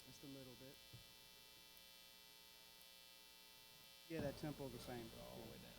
Just a little bit. Yeah, that tempo the same. All the way down.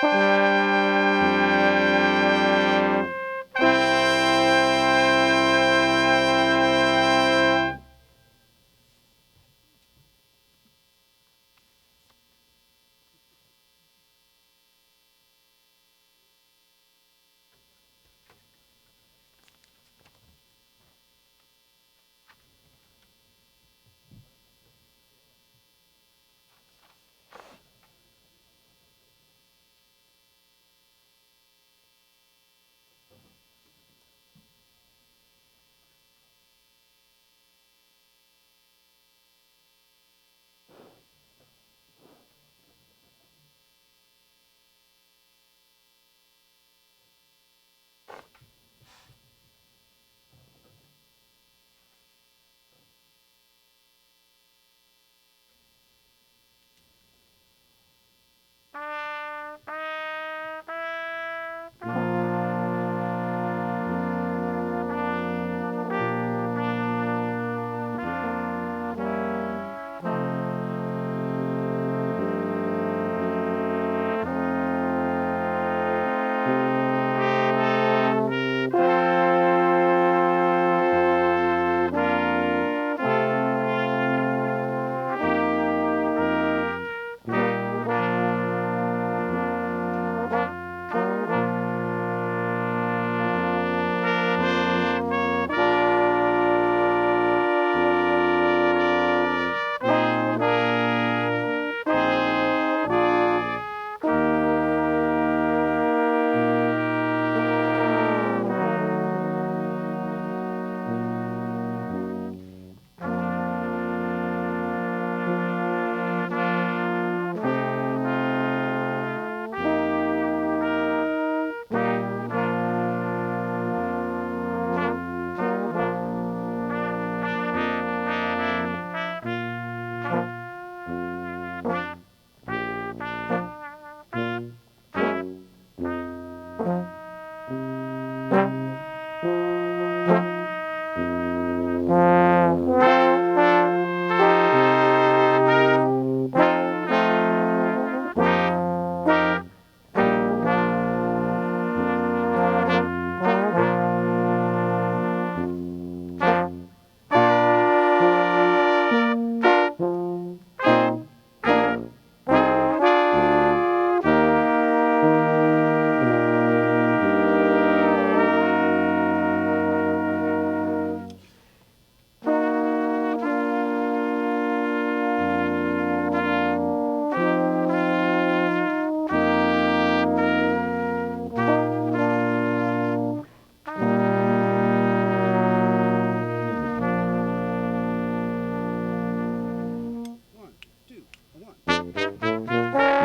1, 2, 1.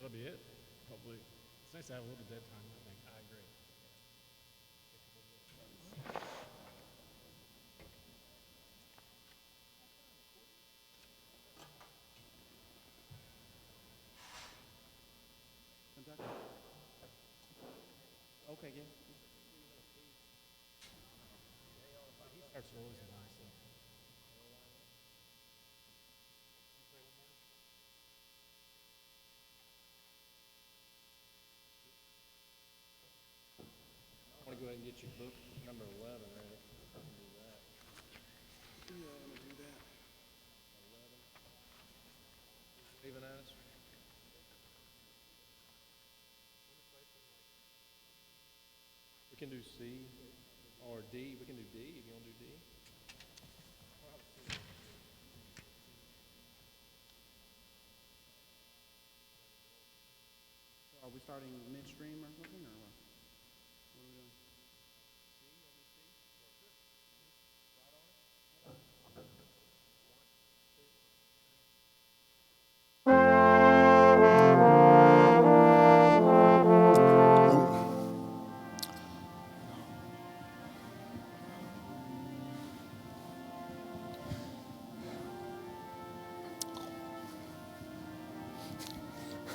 That'll be it. Hopefully, it's nice to have a little dead time. I think. I agree. Kentucky? Okay, yeah. He starts early sometimes. So. I want to go ahead and get your book number 11 ready. Do that. Yeah, I'm gonna do that. 11. Even at us. We can do C or D. We can do D if you want to do D. Are we starting midstream or something, or what? What are we doing?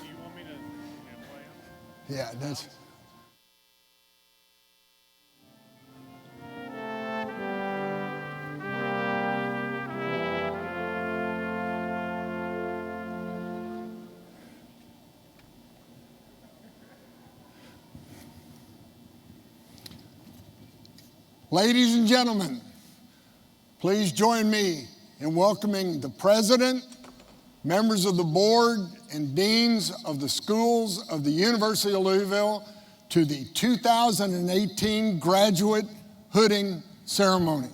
Do you want me to play them? Yeah, that's. Ladies and gentlemen, please join me in welcoming the president, members of the board, and deans of the schools of the University of Louisville to the 2018 graduate hooding ceremony.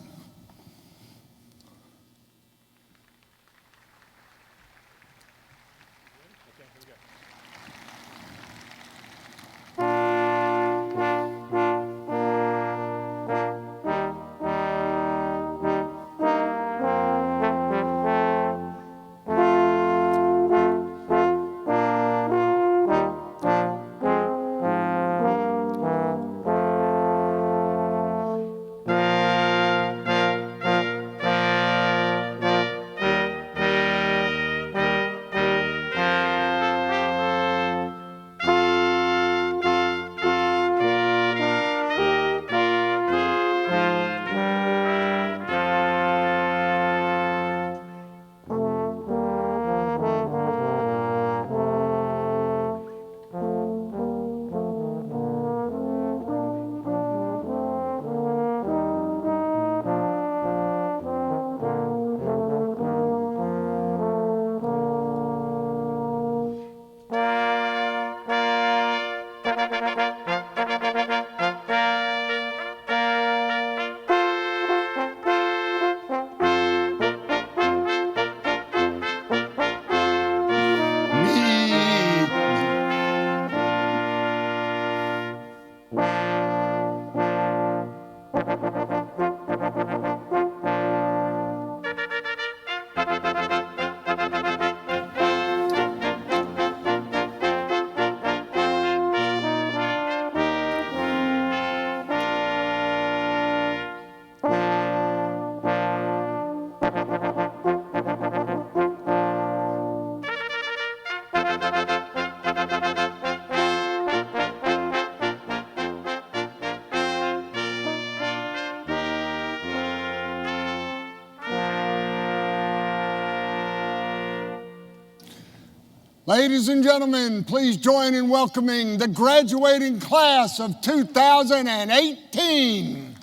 Ladies and gentlemen, please join in welcoming the graduating class of 2018.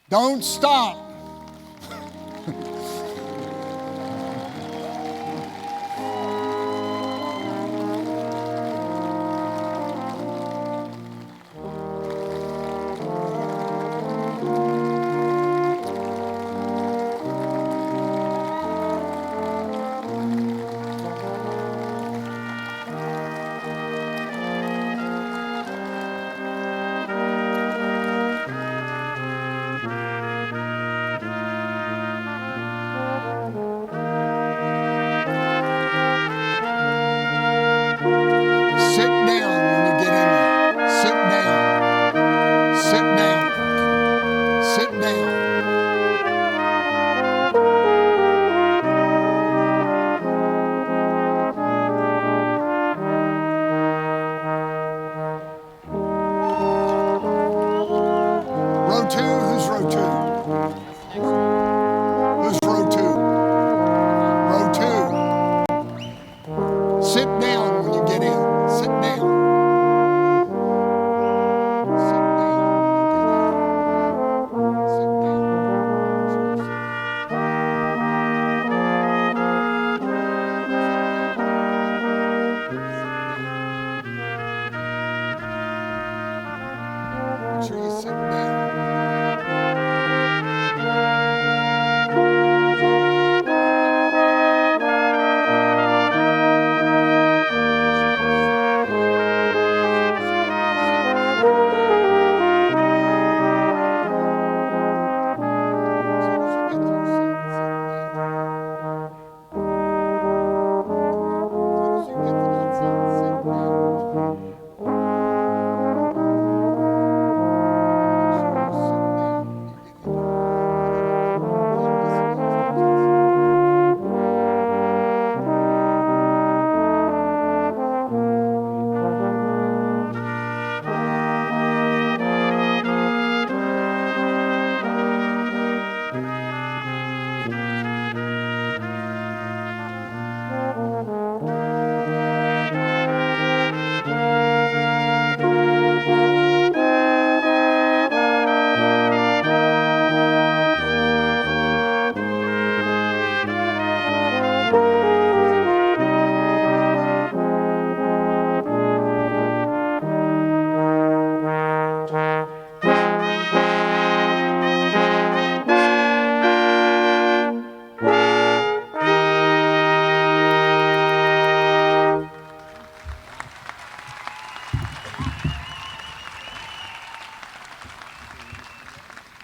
Don't stop. Sit down when you get in there. Sit down. Sit down. Sit down. Row two, who's row two? Who's row two? Row two. Sit down when you get in. Sit down. Sit down when you get in. Sit down. Make sure you sit down.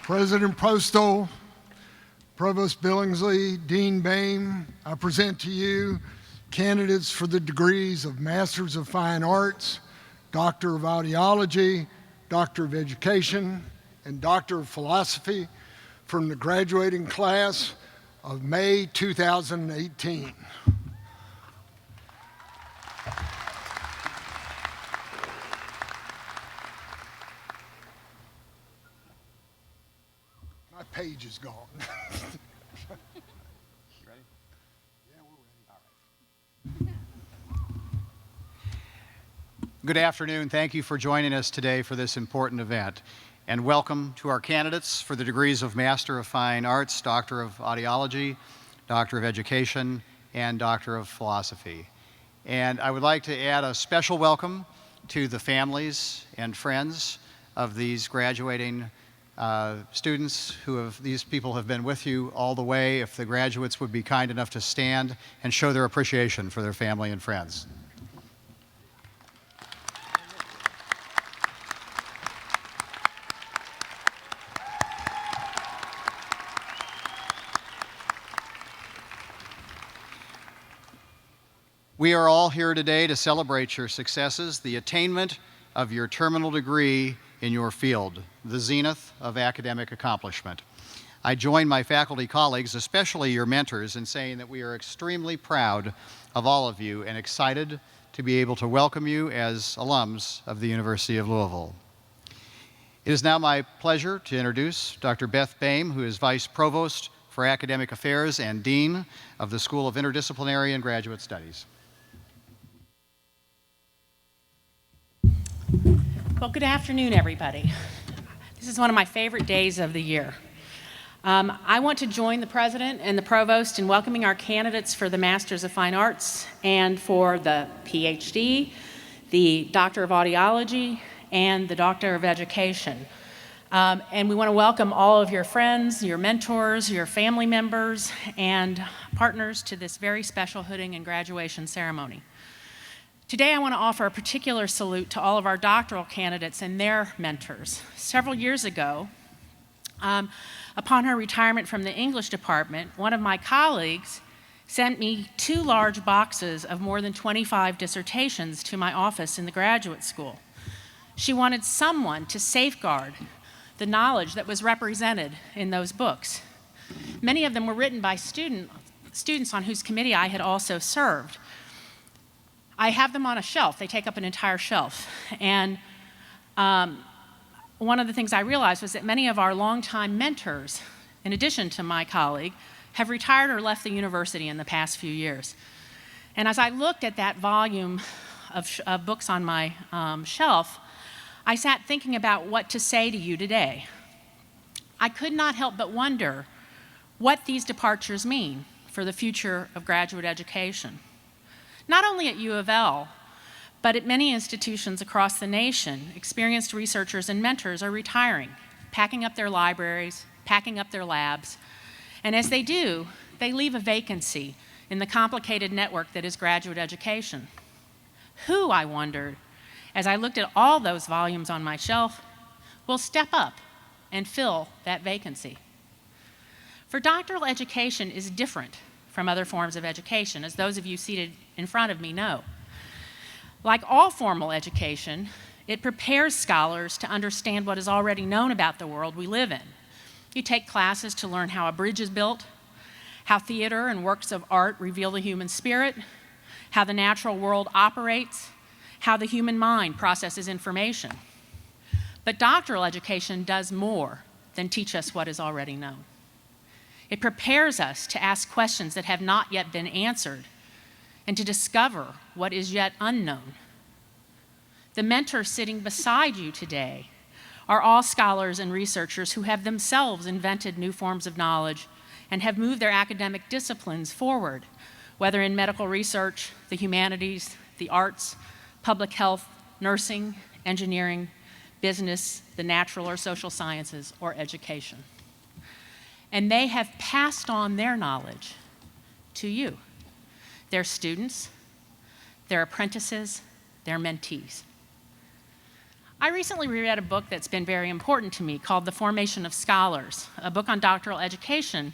President Postal, Provost Billingsley, Dean Boehm, I present to you candidates for the degrees of Masters of Fine Arts, Doctor of Audiology, Doctor of Education, and Doctor of Philosophy from the graduating class of May 2018. My page is gone. Ready? Yeah, we're ready. Good afternoon. Thank you for joining us today for this important event. And welcome to our candidates for the degrees of Master of Fine Arts, Doctor of Audiology, Doctor of Education, and Doctor of Philosophy. And I would like to add a special welcome to the families and friends of these graduating students these people have been with you all the way. If the graduates would be kind enough to stand and show their appreciation for their family and friends. We are all here today to celebrate your successes, the attainment of your terminal degree in your field, the zenith of academic accomplishment. I join my faculty colleagues, especially your mentors, in saying that we are extremely proud of all of you and excited to be able to welcome you as alums of the University of Louisville. It is now my pleasure to introduce Dr. Beth Boehm, who is Vice Provost for Academic Affairs and Dean of the School of Interdisciplinary and Graduate Studies. Well, good afternoon, everybody. This is one of my favorite days of the year. I want to join the President and the Provost in welcoming our candidates for the Masters of Fine Arts and for the PhD, the Doctor of Audiology, and the Doctor of Education. And we want to welcome all of your friends, your mentors, your family members, and partners to this very special hooding and graduation ceremony. Today, I want to offer a particular salute to all of our doctoral candidates and their mentors. Several years ago, upon her retirement from the English department, one of my colleagues sent me 2 large boxes of more than 25 dissertations to my office in the graduate school. She wanted someone to safeguard the knowledge that was represented in those books. Many of them were written by students on whose committee I had also served. I have them on a shelf. They take up an entire shelf. And one of the things I realized was that many of our longtime mentors, in addition to my colleague, have retired or left the university in the past few years. And as I looked at that volume of books on my shelf, I sat thinking about what to say to you today. I could not help but wonder what these departures mean for the future of graduate education. Not only at U of L, but at many institutions across the nation, experienced researchers and mentors are retiring, packing up their libraries, packing up their labs, and as they do, they leave a vacancy in the complicated network that is graduate education. Who, I wondered, as I looked at all those volumes on my shelf, will step up and fill that vacancy? For doctoral education is different from other forms of education, as those of you seated in front of me know. Like all formal education, it prepares scholars to understand what is already known about the world we live in. You take classes to learn how a bridge is built, how theater and works of art reveal the human spirit, how the natural world operates, how the human mind processes information. But doctoral education does more than teach us what is already known. It prepares us to ask questions that have not yet been answered and to discover what is yet unknown. The mentors sitting beside you today are all scholars and researchers who have themselves invented new forms of knowledge and have moved their academic disciplines forward, whether in medical research, the humanities, the arts, public health, nursing, engineering, business, the natural or social sciences, or education. And they have passed on their knowledge to you, their students, their apprentices, their mentees. I recently reread a book that's been very important to me called The Formation of Scholars, a book on doctoral education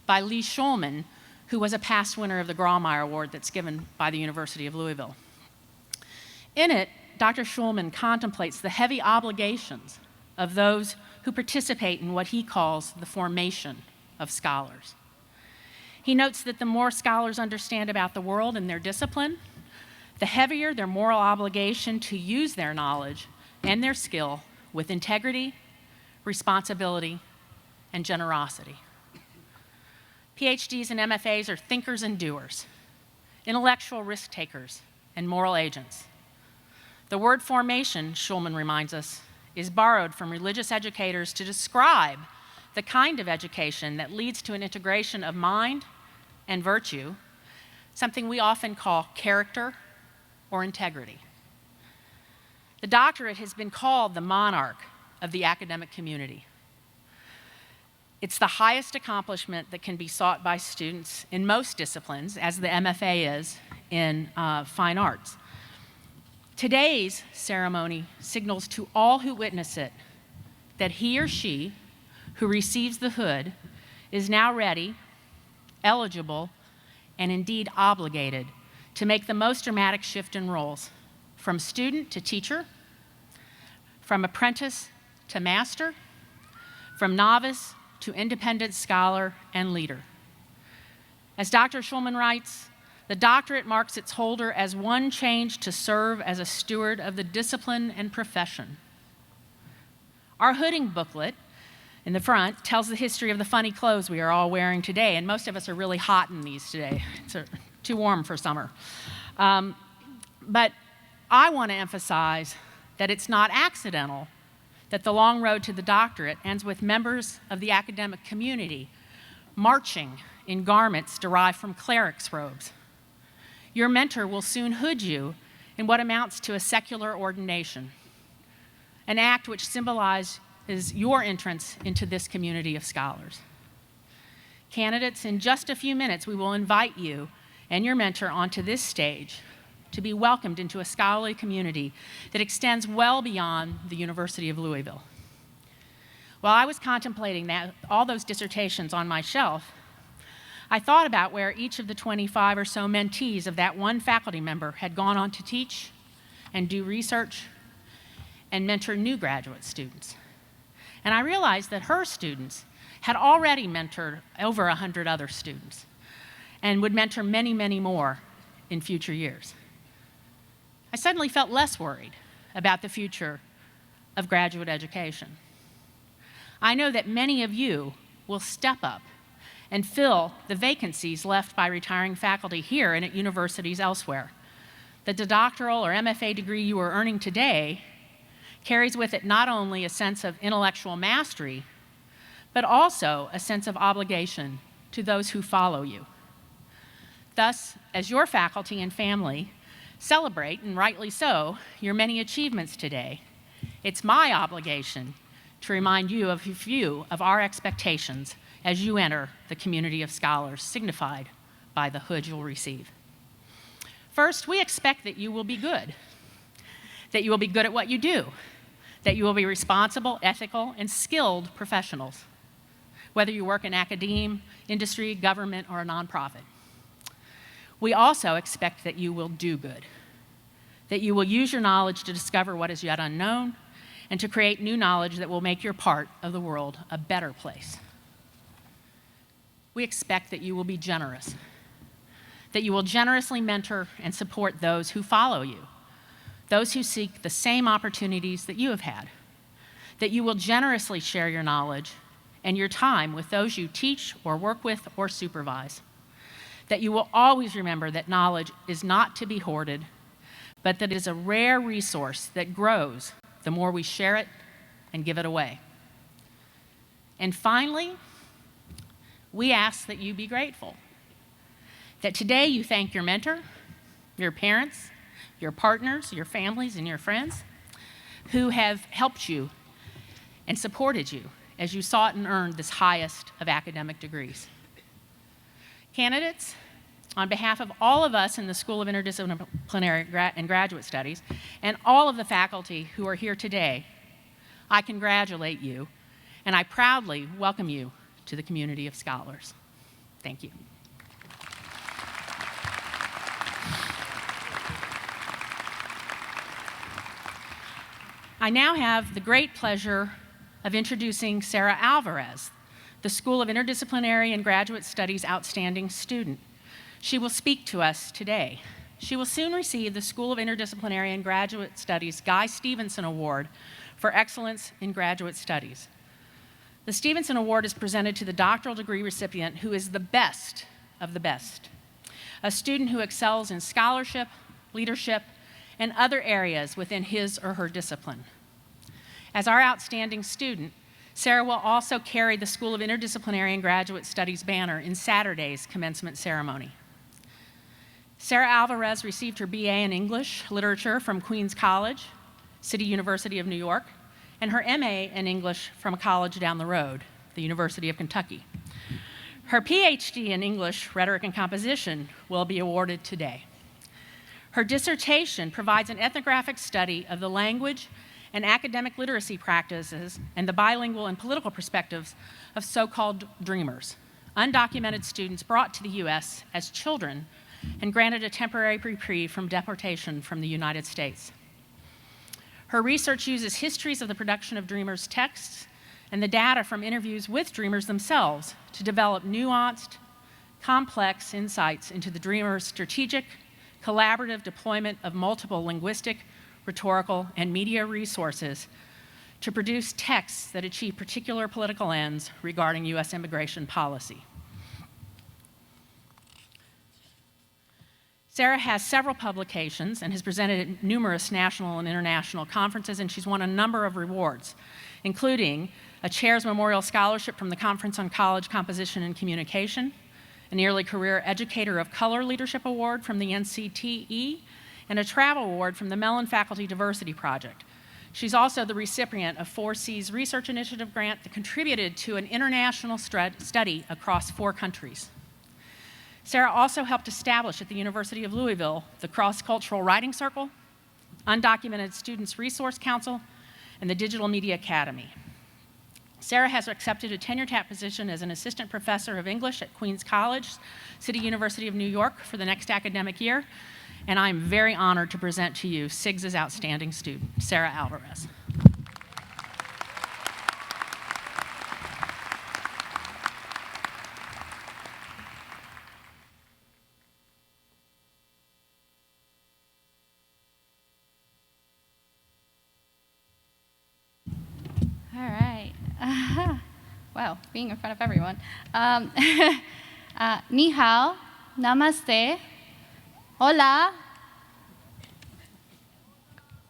by Lee Shulman, who was a past winner of the Grawemeyer Award that's given by the University of Louisville. In it, Dr. Shulman contemplates the heavy obligations of those who participate in what he calls the formation of scholars. He notes that the more scholars understand about the world and their discipline, the heavier their moral obligation to use their knowledge and their skill with integrity, responsibility, and generosity. PhDs and MFAs are thinkers and doers, intellectual risk takers, and moral agents. The word formation, Shulman reminds us, is borrowed from religious educators to describe the kind of education that leads to an integration of mind and virtue, something we often call character or integrity. The doctorate has been called the monarch of the academic community. It's the highest accomplishment that can be sought by students in most disciplines, as the MFA is in fine arts. Today's ceremony signals to all who witness it that he or she who receives the hood is now ready, eligible, and indeed obligated to make the most dramatic shift in roles, from student to teacher, from apprentice to master, from novice to independent scholar and leader. As Dr. Shulman writes, the doctorate marks its holder as one changed to serve as a steward of the discipline and profession. Our hooding booklet in the front tells the history of the funny clothes we are all wearing today, and most of us are really hot in these today. It's too warm for summer. But I want to emphasize that it's not accidental that the long road to the doctorate ends with members of the academic community marching in garments derived from cleric's robes. Your mentor will soon hood you in what amounts to a secular ordination, an act which symbolizes your entrance into this community of scholars. Candidates, in just a few minutes, we will invite you and your mentor onto this stage to be welcomed into a scholarly community that extends well beyond the University of Louisville. While I was contemplating all those dissertations on my shelf, I thought about where each of the 25 or so mentees of that one faculty member had gone on to teach and do research and mentor new graduate students. And I realized that her students had already mentored over 100 other students and would mentor many, many more in future years. I suddenly felt less worried about the future of graduate education. I know that many of you will step up and fill the vacancies left by retiring faculty here and at universities elsewhere. That the doctoral or MFA degree you are earning today carries with it not only a sense of intellectual mastery, but also a sense of obligation to those who follow you. Thus, as your faculty and family celebrate, and rightly so, your many achievements today, it's my obligation to remind you of a few of our expectations as you enter the community of scholars signified by the hood you'll receive. First, we expect that you will be good, that you will be good at what you do, that you will be responsible, ethical, and skilled professionals, whether you work in academia, industry, government, or a nonprofit. We also expect that you will do good, that you will use your knowledge to discover what is yet unknown and to create new knowledge that will make your part of the world a better place. We expect that you will be generous, that you will generously mentor and support those who follow you, those who seek the same opportunities that you have had, that you will generously share your knowledge and your time with those you teach or work with or supervise, that you will always remember that knowledge is not to be hoarded, but that it is a rare resource that grows the more we share it and give it away. And finally, we ask that you be grateful, that today you thank your mentor, your parents, your partners, your families, and your friends who have helped you and supported you as you sought and earned this highest of academic degrees. Candidates, on behalf of all of us in the School of Interdisciplinary and Graduate Studies and all of the faculty who are here today, I congratulate you and I proudly welcome you to the community of scholars. Thank you. I now have the great pleasure of introducing Sarah Alvarez, the School of Interdisciplinary and Graduate Studies outstanding student. She will speak to us today. She will soon receive the School of Interdisciplinary and Graduate Studies Guy Stevenson Award for Excellence in Graduate Studies. The Stevenson Award is presented to the doctoral degree recipient who is the best of the best, a student who excels in scholarship, leadership, and other areas within his or her discipline. As our outstanding student, Sarah will also carry the School of Interdisciplinary and Graduate Studies banner in Saturday's commencement ceremony. Sarah Alvarez received her BA in English Literature from Queens College, City University of New York, and her MA in English from a college down the road, the University of Kentucky. Her PhD in English Rhetoric and Composition will be awarded today. Her dissertation provides an ethnographic study of the language and academic literacy practices and the bilingual and political perspectives of so-called dreamers, undocumented students brought to the U.S. as children and granted a temporary reprieve from deportation from the United States. Her research uses histories of the production of dreamers' texts and the data from interviews with dreamers themselves to develop nuanced, complex insights into the dreamers' strategic, collaborative deployment of multiple linguistic, rhetorical, and media resources to produce texts that achieve particular political ends regarding U.S. immigration policy. Sarah has several publications and has presented at numerous national and international conferences, and she's won a number of rewards, including a Chair's Memorial Scholarship from the Conference on College Composition and Communication, an Early Career Educator of Color Leadership Award from the NCTE, and a Travel Award from the Mellon Faculty Diversity Project. She's also the recipient of 4C's Research Initiative grant that contributed to an international study across 4 countries. Sarah also helped establish at the University of Louisville the Cross-Cultural Writing Circle, Undocumented Students Resource Council, and the Digital Media Academy. Sarah has accepted a tenure-track position as an assistant professor of English at Queens College, City University of New York for the next academic year, and I'm very honored to present to you SIGS's outstanding student, Sarah Alvarez. All right. Wow, being in front of everyone. Ni hao, namaste, hola,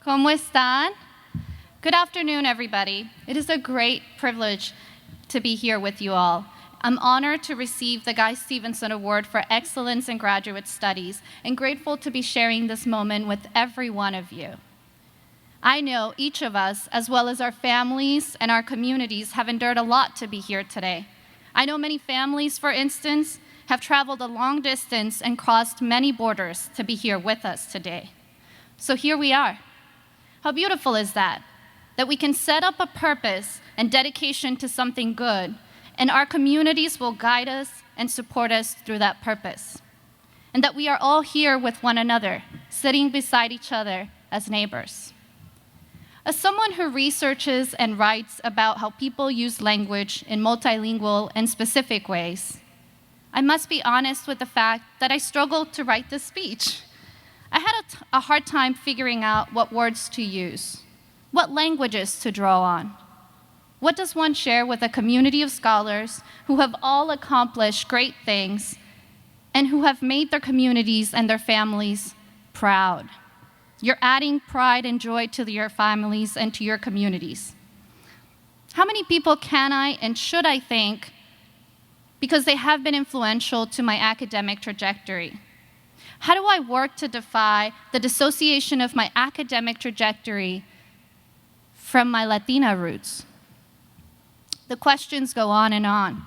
¿cómo están? Good afternoon, everybody. It is a great privilege to be here with you all. I'm honored to receive the Guy Stevenson Award for Excellence in Graduate Studies and grateful to be sharing this moment with every one of you. I know each of us, as well as our families and our communities, have endured a lot to be here today. I know many families, for instance, have traveled a long distance and crossed many borders to be here with us today. So here we are. How beautiful is that? That we can set up a purpose and dedication to something good, and our communities will guide us and support us through that purpose. And that we are all here with one another, sitting beside each other as neighbors. As someone who researches and writes about how people use language in multilingual and specific ways, I must be honest with the fact that I struggled to write this speech. I had a hard time figuring out what words to use, what languages to draw on. What does one share with a community of scholars who have all accomplished great things and who have made their communities and their families proud? You're adding pride and joy to your families and to your communities. How many people can I and should I thank because they have been influential to my academic trajectory? How do I work to defy the dissociation of my academic trajectory from my Latina roots? The questions go on and on.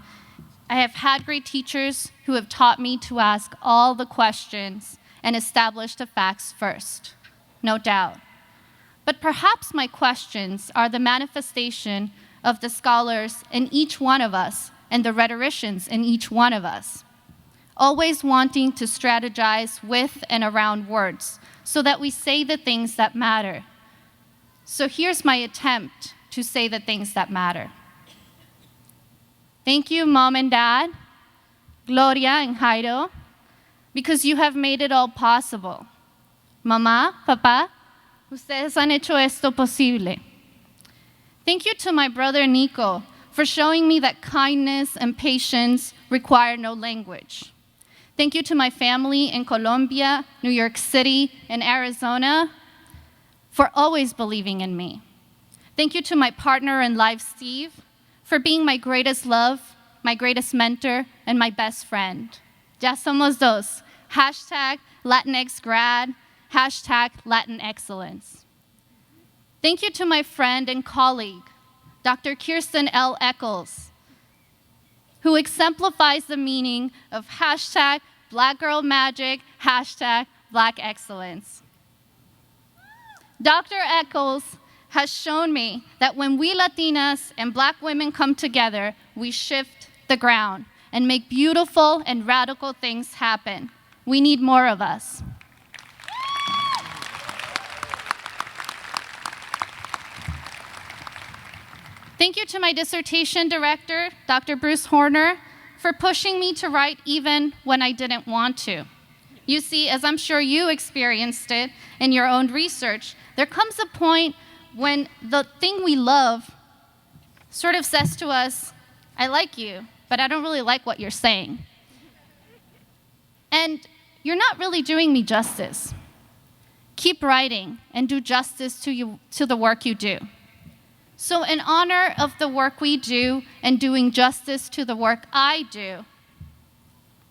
I have had great teachers who have taught me to ask all the questions and establish the facts first. No doubt. But perhaps my questions are the manifestation of the scholars in each one of us and the rhetoricians in each one of us, always wanting to strategize with and around words so that we say the things that matter. So here's my attempt to say the things that matter. Thank you, Mom and Dad, Gloria and Jairo, because you have made it all possible. Mamá, papá, ustedes han hecho esto posible. Thank you to my brother Nico for showing me that kindness and patience require no language. Thank you to my family in Colombia, New York City, and Arizona for always believing in me. Thank you to my partner in life, Steve, for being my greatest love, my greatest mentor, and my best friend. Ya somos dos. Hashtag Latinx grad. Hashtag Latin excellence. Thank you to my friend and colleague, Dr. Kirsten L. Eccles, who exemplifies the meaning of hashtag Black Girl Magic, hashtag Black Excellence. Dr. Eccles has shown me that when we Latinas and Black women come together, we shift the ground and make beautiful and radical things happen. We need more of us. Thank you to my dissertation director, Dr. Bruce Horner, for pushing me to write even when I didn't want to. You see, as I'm sure you experienced it in your own research, there comes a point when the thing we love sort of says to us, I like you, but I don't really like what you're saying. And you're not really doing me justice. Keep writing and do justice to the work you do. So in honor of the work we do and doing justice to the work I do,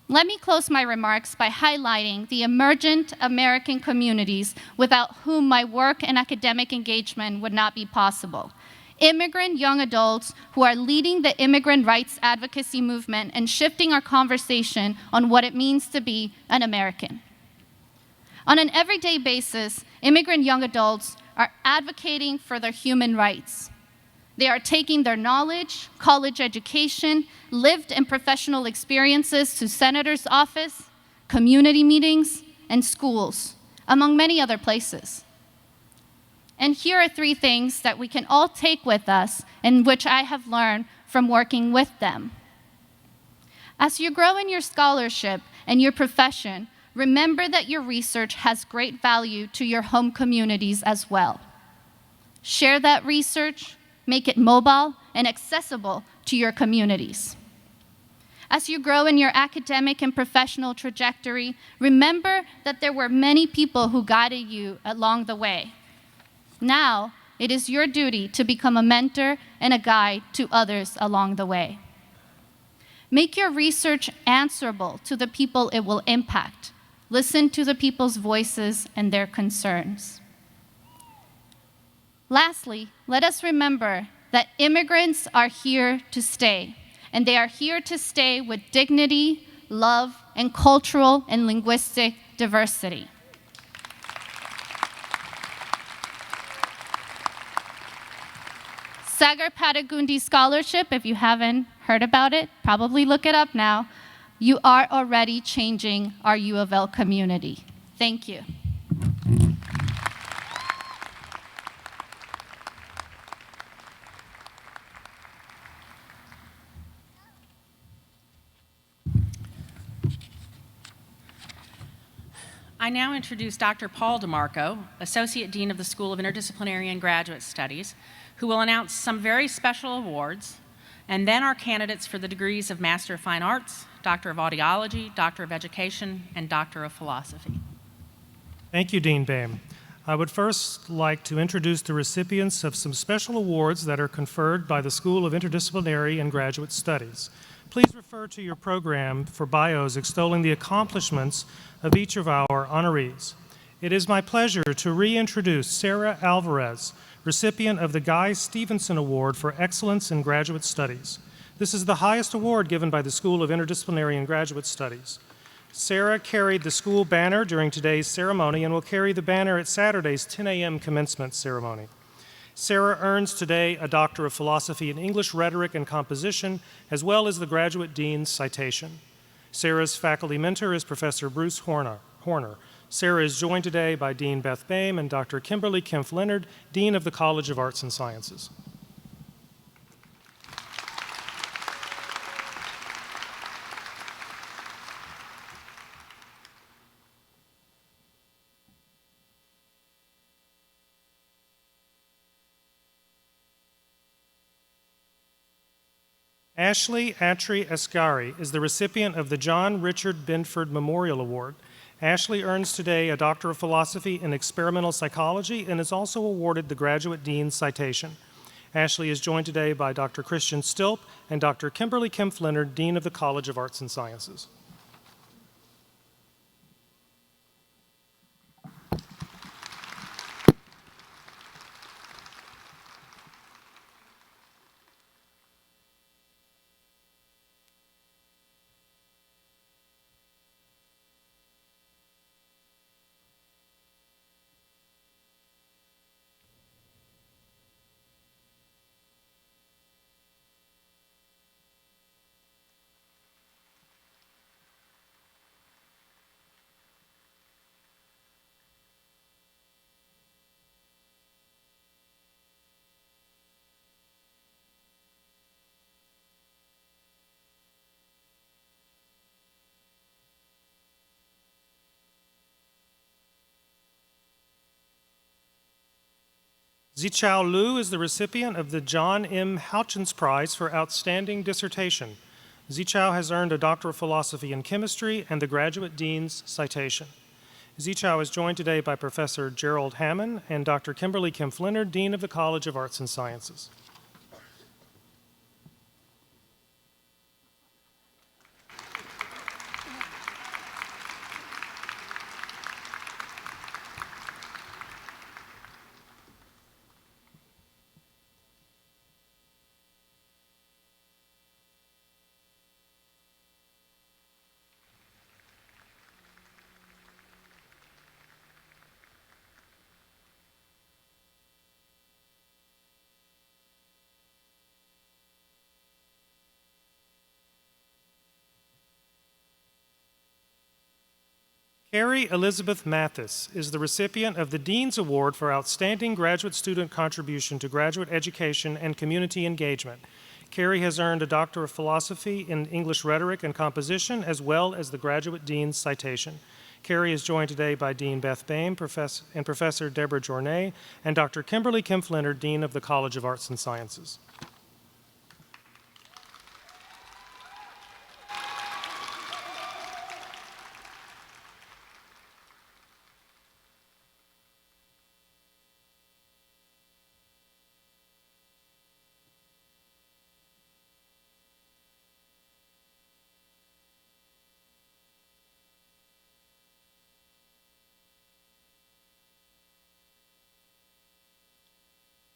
let me close my remarks by highlighting the emergent American communities without whom my work and academic engagement would not be possible. Immigrant young adults who are leading the immigrant rights advocacy movement and shifting our conversation on what it means to be an American. On an everyday basis, immigrant young adults are advocating for their human rights. They are taking their knowledge, college education, lived and professional experiences to senator's office, community meetings, and schools, among many other places. And here are 3 things that we can all take with us and which I have learned from working with them. As you grow in your scholarship and your profession, remember that your research has great value to your home communities as well. Share that research, make it mobile and accessible to your communities. As you grow in your academic and professional trajectory, remember that there were many people who guided you along the way. Now, it is your duty to become a mentor and a guide to others along the way. Make your research answerable to the people it will impact. Listen to the people's voices and their concerns. Lastly, let us remember that immigrants are here to stay, and they are here to stay with dignity, love, and cultural and linguistic diversity. Sagar Patagundi Scholarship, if you haven't heard about it, probably look it up now. You are already changing our U of L community. Thank you. I now introduce Dr. Paul DeMarco, Associate Dean of the School of Interdisciplinary and Graduate Studies, who will announce some very special awards, and then our candidates for the degrees of Master of Fine Arts, Doctor of Audiology, Doctor of Education, and Doctor of Philosophy. Thank you, Dean Boehm. I would first like to introduce the recipients of some special awards that are conferred by the School of Interdisciplinary and Graduate Studies. Please refer to your program for bios extolling the accomplishments of each of our honorees. It is my pleasure to reintroduce Sarah Alvarez, recipient of the Guy Stevenson Award for Excellence in Graduate Studies. This is the highest award given by the School of Interdisciplinary and Graduate Studies. Sarah carried the school banner during today's ceremony and will carry the banner at Saturday's 10 a.m. commencement ceremony. Sarah earns today a Doctor of Philosophy in English Rhetoric and Composition, as well as the Graduate Dean's Citation. Sarah's faculty mentor is Professor Bruce Horner. Sarah is joined today by Dean Beth Boehm and Dr. Kimberly Kempf-Leonard, Dean of the College of Arts and Sciences. Ashley Atri Ascari is the recipient of the John Richard Binford Memorial Award. Ashley earns today a Doctor of Philosophy in Experimental Psychology and is also awarded the Graduate Dean's Citation. Ashley is joined today by Dr. Christian Stilp and Dr. Kimberly Kempf-Leonard, Dean of the College of Arts and Sciences. Zichao Lu is the recipient of the John M. Houchins Prize for Outstanding Dissertation. Zichao has earned a Doctor of Philosophy in Chemistry and the Graduate Dean's Citation. Zichao is joined today by Professor Gerald Hammond and Dr. Kimberly Kempf-Leonard, Dean of the College of Arts and Sciences. Carrie Elizabeth Mathis is the recipient of the Dean's Award for Outstanding Graduate Student Contribution to Graduate Education and Community Engagement. Carrie has earned a Doctor of Philosophy in English Rhetoric and Composition, as well as the Graduate Dean's Citation. Carrie is joined today by Dean Beth Boehm and Professor Deborah Journet and Dr. Kimberly Kempf-Leonard, Dean of the College of Arts and Sciences.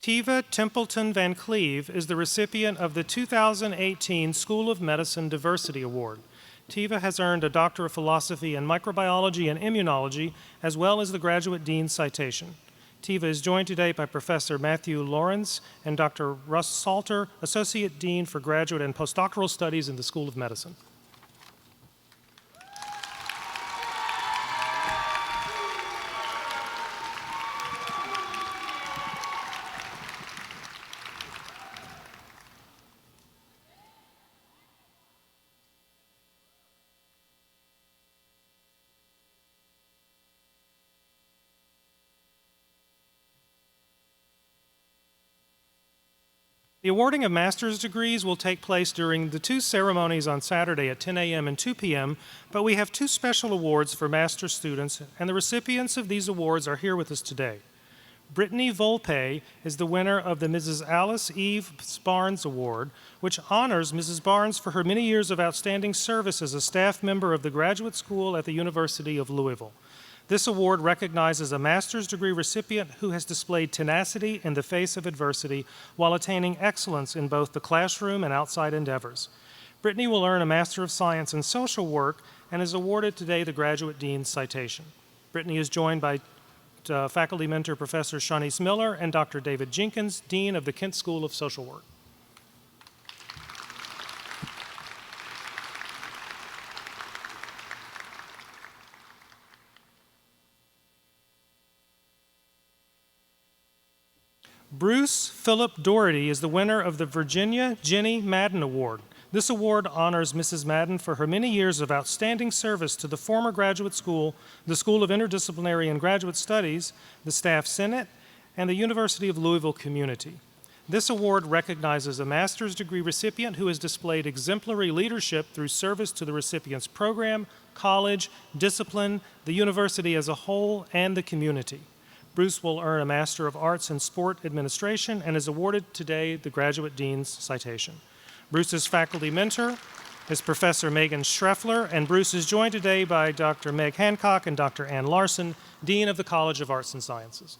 Tiva Templeton Van Cleve is the recipient of the 2018 School of Medicine Diversity Award. Tiva has earned a Doctor of Philosophy in Microbiology and Immunology, as well as the Graduate Dean's Citation. Tiva is joined today by Professor Matthew Lawrence and Dr. Russ Salter, Associate Dean for Graduate and Postdoctoral Studies in the School of Medicine. The awarding of master's degrees will take place during the two ceremonies on Saturday at 10 a.m. and 2 p.m., but we have two special awards for master's students, and the recipients of these awards are here with us today. Brittany Volpe is the winner of the Mrs. Alice Eve Barnes Award, which honors Mrs. Barnes for her many years of outstanding service as a staff member of the graduate school at the University of Louisville. This award recognizes a master's degree recipient who has displayed tenacity in the face of adversity while attaining excellence in both the classroom and outside endeavors. Brittany will earn a Master of Science in Social Work and is awarded today the Graduate Dean's Citation. Brittany is joined by faculty mentor Professor Shanice Miller and Dr. David Jenkins, Dean of the Kent School of Social Work. Bruce Philip Doherty is the winner of the Virginia Jenny Madden Award. This award honors Mrs. Madden for her many years of outstanding service to the former graduate school, the School of Interdisciplinary and Graduate Studies, the Staff Senate, and the University of Louisville community. This award recognizes a master's degree recipient who has displayed exemplary leadership through service to the recipient's program, college, discipline, the university as a whole, and the community. Bruce will earn a Master of Arts in Sport Administration and is awarded today the Graduate Dean's Citation. Bruce's faculty mentor is Professor Megan Schreffler, and Bruce is joined today by Dr. Meg Hancock and Dr. Ann Larson, Dean of the College of Arts and Sciences.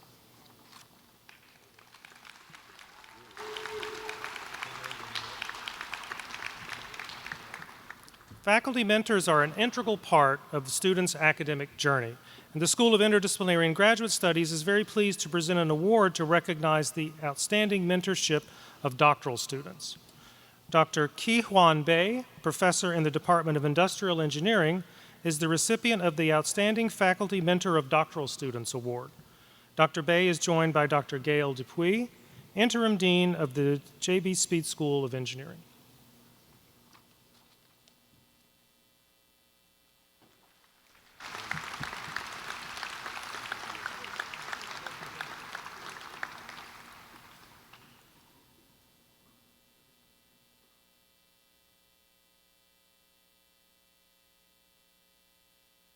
Faculty mentors are an integral part of the student's academic journey. And the School of Interdisciplinary and Graduate Studies is very pleased to present an award to recognize the outstanding mentorship of doctoral students. Dr. Ki-Hwan Bae, professor in the Department of Industrial Engineering, is the recipient of the Outstanding Faculty Mentor of Doctoral Students Award. Dr. Bae is joined by Dr. Gail Dupuis, interim dean of the J.B. Speed School of Engineering.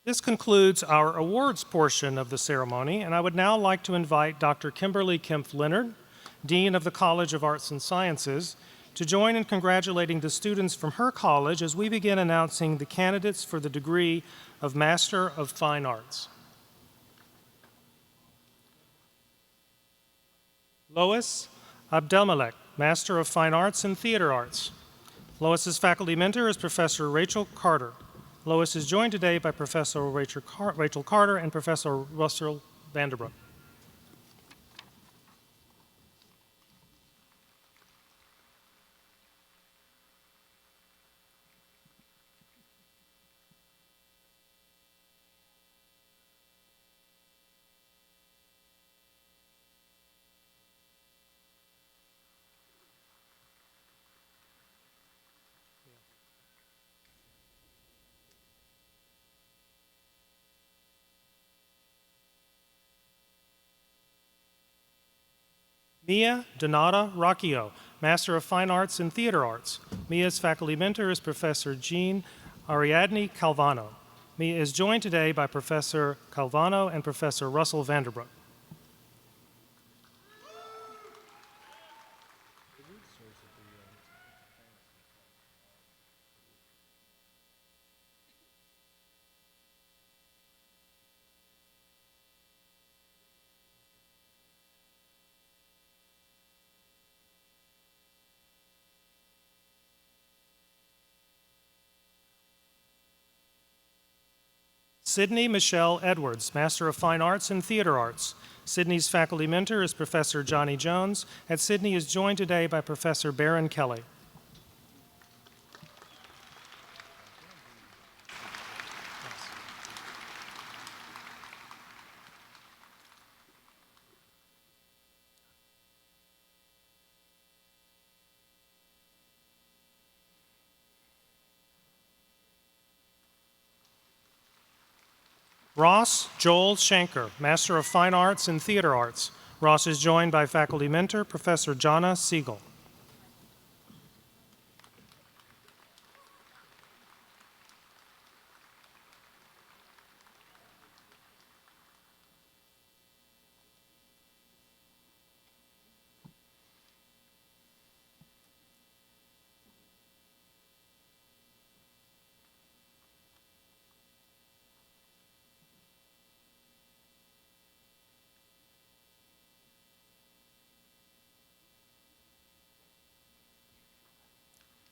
This concludes our awards portion of the ceremony, and I would now like to invite Dr. Kimberly Kempf-Leonard, Dean of the College of Arts and Sciences, to join in congratulating the students from her college as we begin announcing the candidates for the degree of Master of Fine Arts. Lois Abdelmalek, Master of Fine Arts in Theater Arts. Lois's faculty mentor is Professor Rachel Carter. Lois is joined today by Professor Rachel Carter and Professor Russell Vanderbroek. Mia Donata Rocchio, Master of Fine Arts in Theater Arts. Mia's faculty mentor is Professor Jean Ariadne Calvano. Mia is joined today by Professor Calvano and Professor Russell Vanderbroek. Sydney Michelle Edwards, Master of Fine Arts in Theater Arts. Sydney's faculty mentor is Professor Johnny Jones, and Sydney is joined today by Professor Baron Kelly. Ross Joel Shanker, Master of Fine Arts in Theater Arts. Ross is joined by faculty mentor, Professor Jonna Siegel.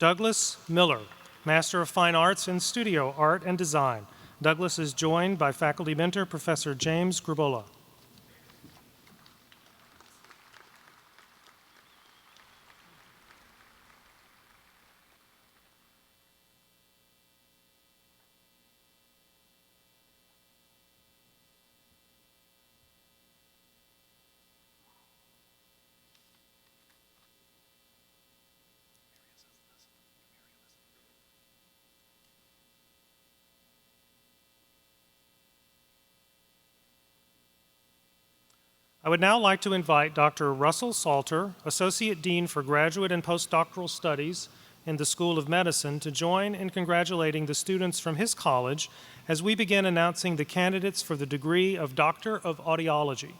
Douglas Miller, Master of Fine Arts in Studio Art and Design. Douglas is joined by faculty mentor, Professor James Grubola. I would now like to invite Dr. Russell Salter, Associate Dean for Graduate and Postdoctoral Studies in the School of Medicine, to join in congratulating the students from his college as we begin announcing the candidates for the degree of Doctor of Audiology.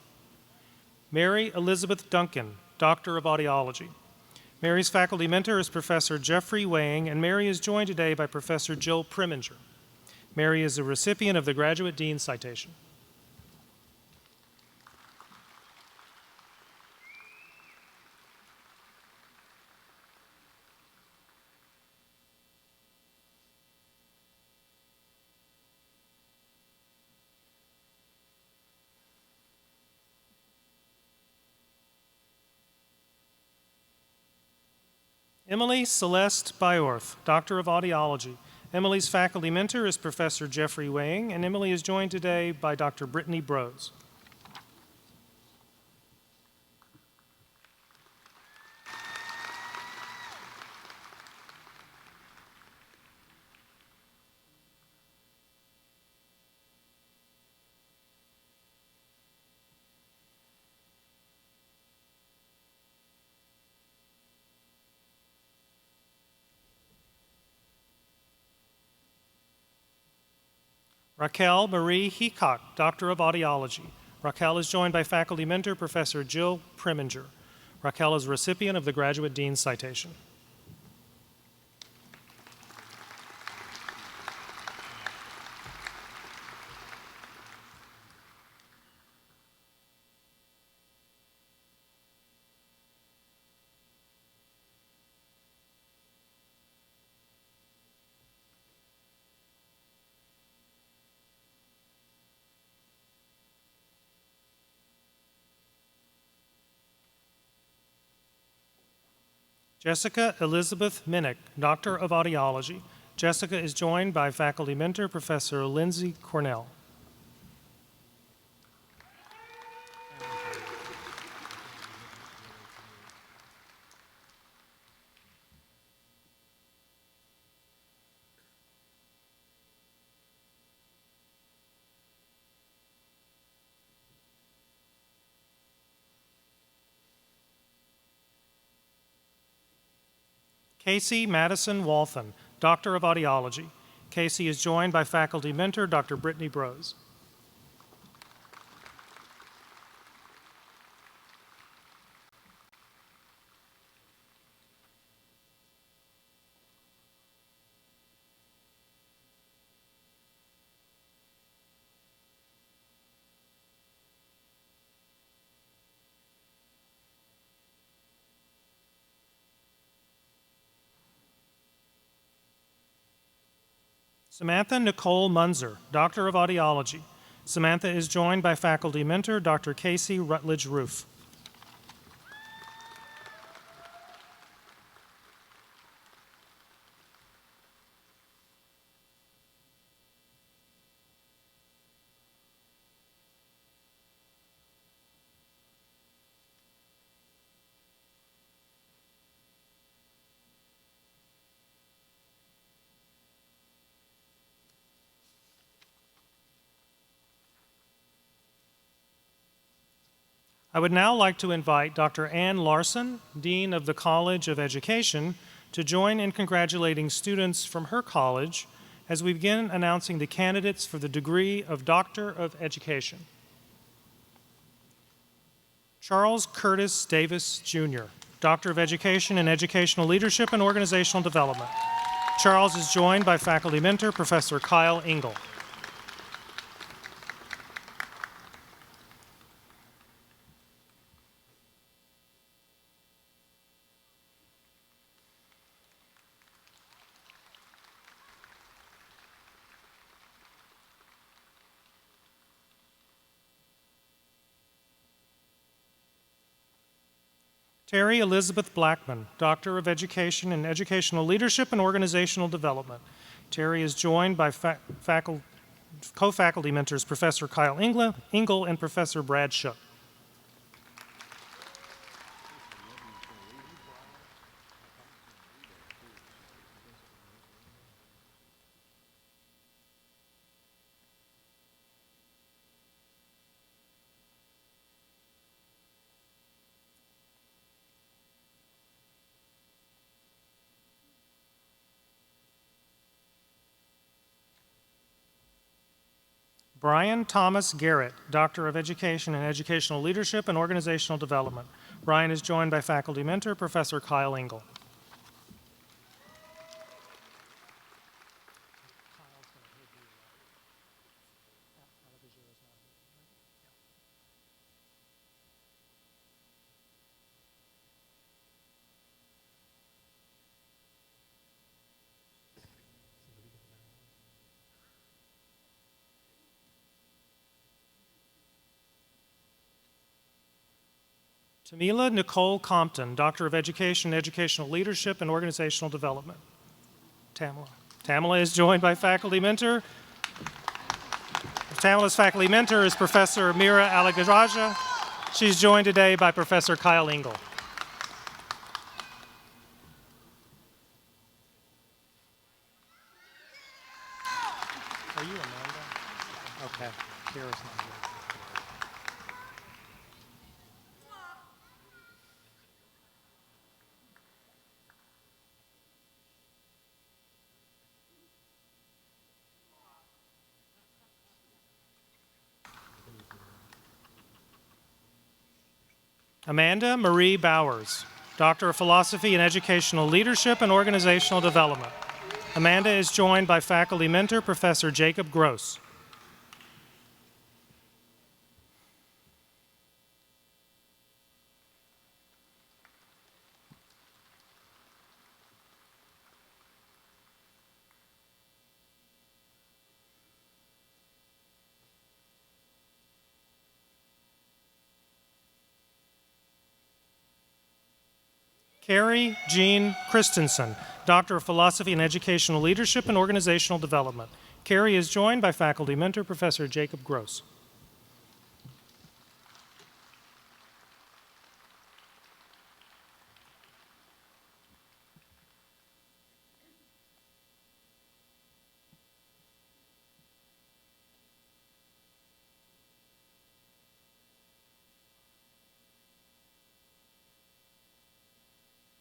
Mary Elizabeth Duncan, Doctor of Audiology. Mary's faculty mentor is Professor Jeffrey Wang, and Mary is joined today by Professor Jill Preminger. Mary is a recipient of the Graduate Dean Citation. Emily Celeste Byorth, Doctor of Audiology. Emily's faculty mentor is Professor Jeffrey Wang, and Emily is joined today by Dr. Brittany Brose. Raquel Marie Heacock, Doctor of Audiology. Raquel is joined by faculty mentor, Professor Jill Preminger. Raquel is a recipient of the Graduate Dean's Citation. Jessica Elizabeth Minnick, Doctor of Audiology. Jessica is joined by faculty mentor, Professor Lindsay Cornell. Casey Madison Walthen, Doctor of Audiology. Casey is joined by faculty mentor, Dr. Brittany Brose. Samantha Nicole Munzer, Doctor of Audiology. Samantha is joined by faculty mentor, Dr. Casey Rutledge Roof. I would now like to invite Dr. Ann Larson, Dean of the College of Education, to join in congratulating students from her college as we begin announcing the candidates for the degree of Doctor of Education. Charles Curtis Davis, Jr., Doctor of Education in Educational Leadership and Organizational Development. Charles is joined by faculty mentor, Professor Kyle Engel. Terry Elizabeth Blackman, Doctor of Education in Educational Leadership and Organizational Development. Terry is joined by co-faculty mentors Professor Kyle Engel and Professor Brad Shook. Brian Thomas Garrett, Doctor of Education in Educational Leadership and Organizational Development. Brian is joined by faculty mentor, Professor Kyle Engel. Tamila Nicole Compton, Doctor of Education, Educational Leadership, and Organizational Development. Tamila. Tamila is joined by faculty mentor. Tamila's faculty mentor is Professor Mira Alagaraja. She's joined today by Professor Kyle Engel. Are you Amanda? Okay, Kira's not here. Amanda Marie Bowers, Doctor of Philosophy in Educational Leadership and Organizational Development. Amanda is joined by faculty mentor, Professor Jacob Gross. Carrie Jean Christensen, Doctor of Philosophy in Educational Leadership and Organizational Development. Carrie is joined by faculty mentor, Professor Jacob Gross.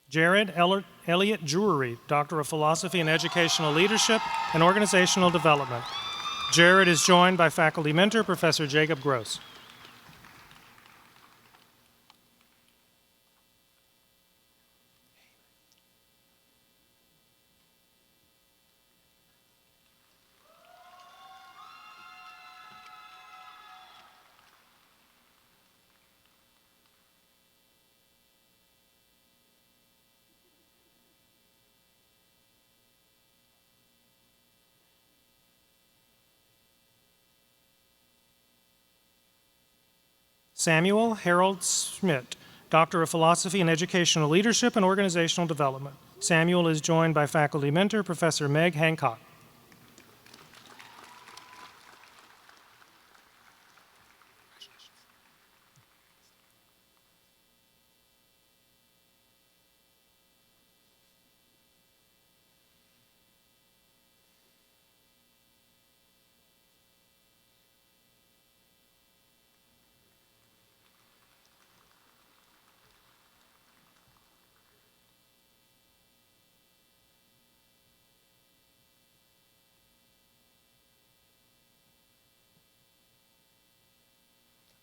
Jared Elliott Drury, Doctor of Philosophy in Educational Leadership and Organizational Development. Jared is joined by faculty mentor, Professor Jacob Gross. Samuel Harold Schmidt, Doctor of Philosophy in Educational Leadership and Organizational Development. Samuel is joined by faculty mentor, Professor Meg Hancock.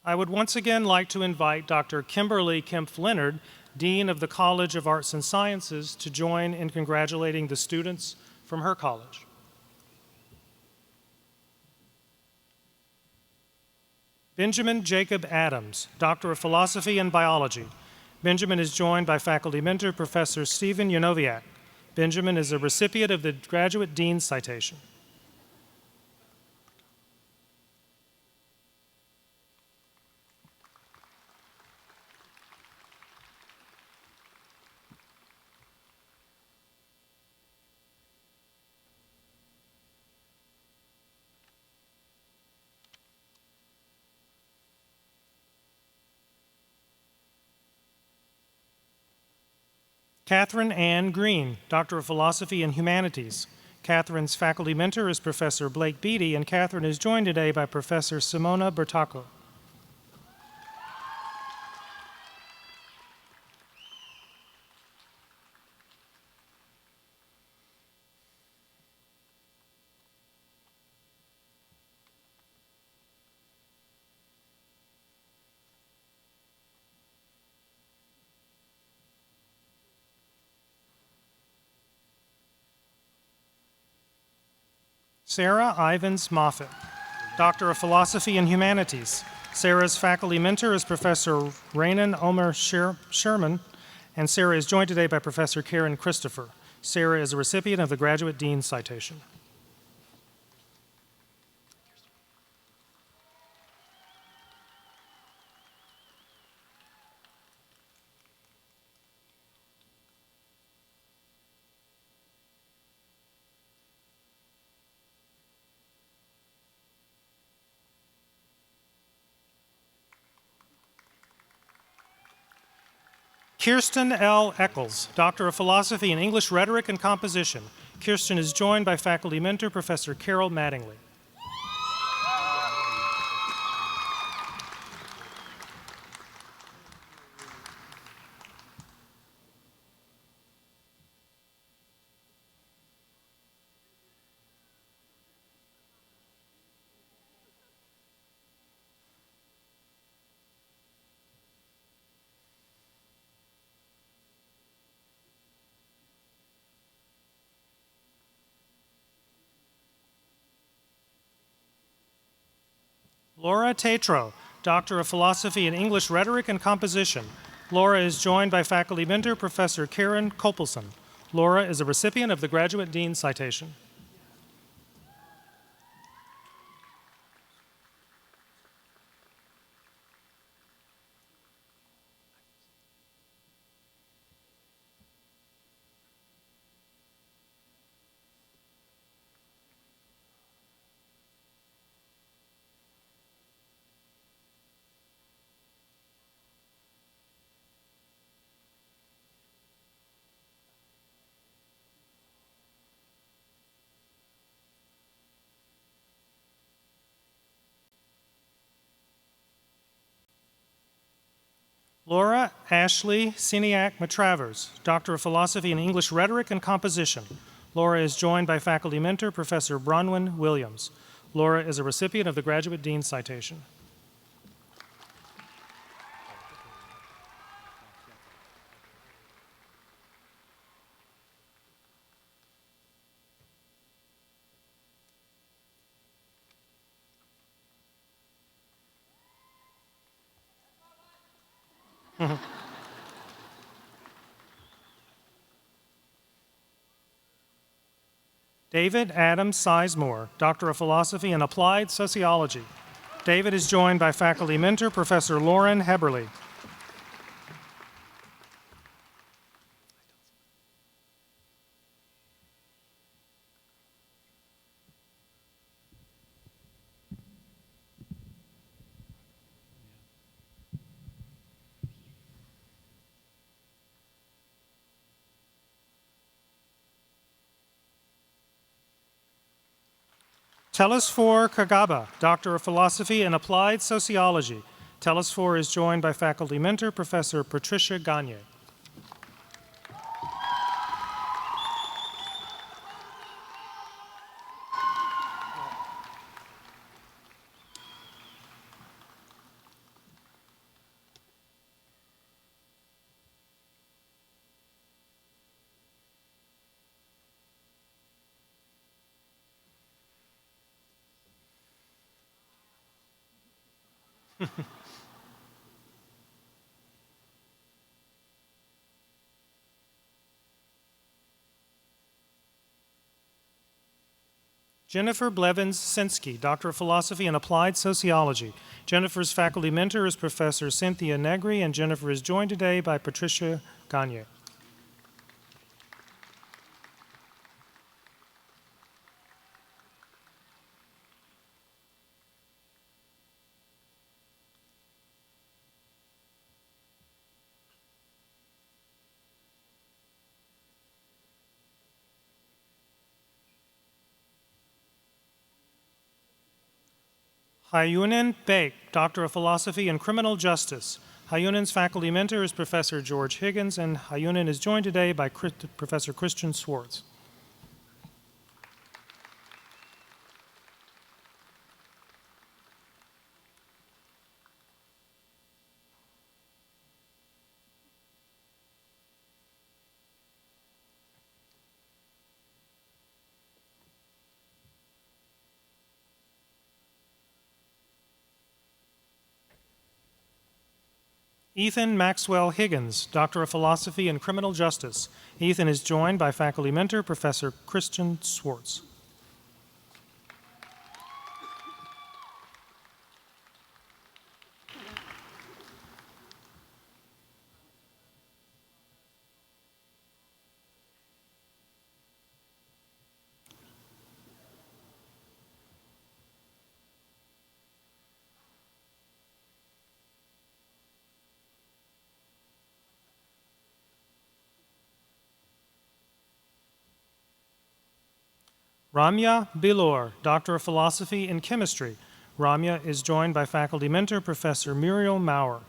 I would once again like to invite Dr. Kimberly Kempf-Leonard, Dean of the College of Arts and Sciences, to join in congratulating the students from her college. Benjamin Jacob Adams, Doctor of Philosophy and Biology. Benjamin is joined by faculty mentor, Professor Stephen Yanoviak. Benjamin is a recipient of the Graduate Dean's Citation. Catherine Ann Green, Doctor of Philosophy and Humanities. Catherine's faculty mentor is Professor Blake Beatty, and Catherine is joined today by Professor Simona Bertacco. Sarah Ivins Moffett, Doctor of Philosophy and Humanities. Sarah's faculty mentor is Professor Rainan Omer Sherman, and Sarah is joined today by Professor Karen Christopher. Sarah is a recipient of the Graduate Dean's Citation. Kirsten L. Eccles, Doctor of Philosophy in English Rhetoric and Composition. Kirsten is joined by faculty mentor, Professor Carol Mattingly. Laura Tatro, Doctor of Philosophy in English Rhetoric and Composition. Laura is joined by faculty mentor Professor Karen Kopelson. Laura is a recipient of the Graduate Dean Citation. Laura Ashley Siniak Matravers, Doctor of Philosophy in English Rhetoric and Composition. Laura is joined by faculty mentor Professor Bronwyn Williams. Laura is a recipient of the Graduate Dean Citation. David Adam Sizemore, Doctor of Philosophy in Applied Sociology. David is joined by faculty mentor Professor Lauren Heberly. Telesphore Kagaba, Doctor of Philosophy in Applied Sociology. Telesphore is joined by faculty mentor Professor Patricia Gagne. Jennifer Blevins-Sinsky, Doctor of Philosophy in Applied Sociology. Jennifer's faculty mentor is Professor Cynthia Negri, and Jennifer is joined today by Patricia Gagne. Hayunin Baek, Doctor of Philosophy in Criminal Justice. Hayunin's faculty mentor is Professor George Higgins, and Hayunin is joined today by Professor Christian Swartz. Ethan Maxwell Higgins, Doctor of Philosophy in Criminal Justice. Ethan is joined by faculty mentor Professor Christian Swartz. Ramya Bilor, Doctor of Philosophy in Chemistry. Ramya is joined by faculty mentor Professor Muriel Maurer.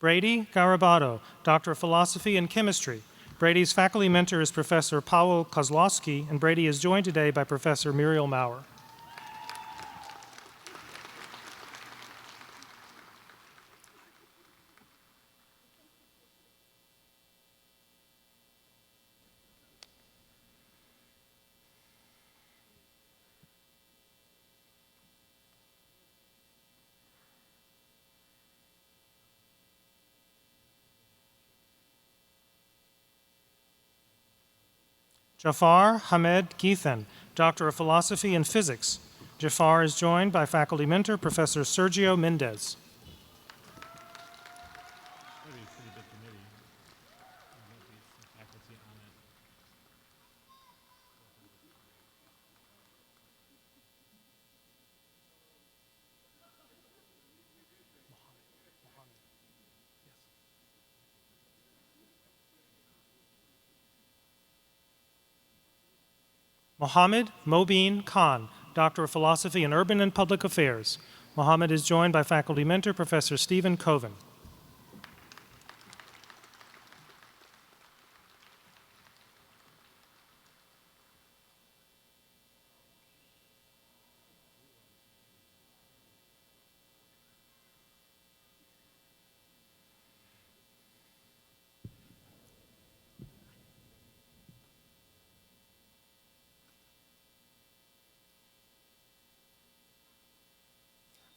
Brady Garabado, Doctor of Philosophy and Chemistry. Brady's faculty mentor is Professor Paweł Kozlowski, and Brady is joined today by Professor Muriel Maurer. Jafar Hamed Geethan, Doctor of Philosophy and Physics. Jafar is joined by faculty mentor Professor Sergio Mendez. Mohammed Mobeen Khan, Doctor of Philosophy in Urban and Public Affairs. Mohammed is joined by faculty mentor Professor Stephen Coven.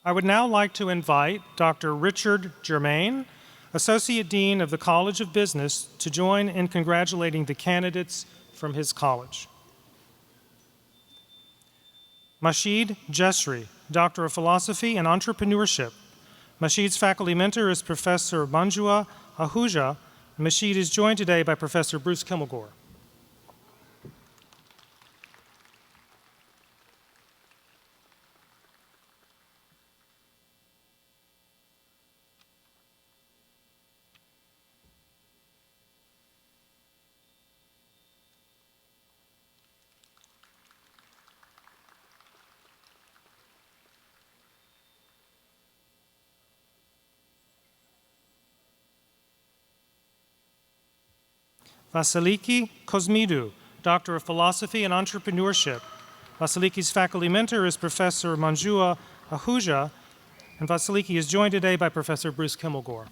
I would now like to invite Dr. Richard Germain, Associate Dean of the College of Business, to join in congratulating the candidates from his college. Mashid Jesri, Doctor of Philosophy and Entrepreneurship. Mashid's faculty mentor is Professor Manjua Ahuja, and Mashid is joined today by Professor Bruce Kimmelgore. Vasiliki Kosmidou, Doctor of Philosophy and Entrepreneurship. Vasiliki's faculty mentor is Professor Manjua Ahuja, and Vasiliki is joined today by Professor Bruce Kimmelgore.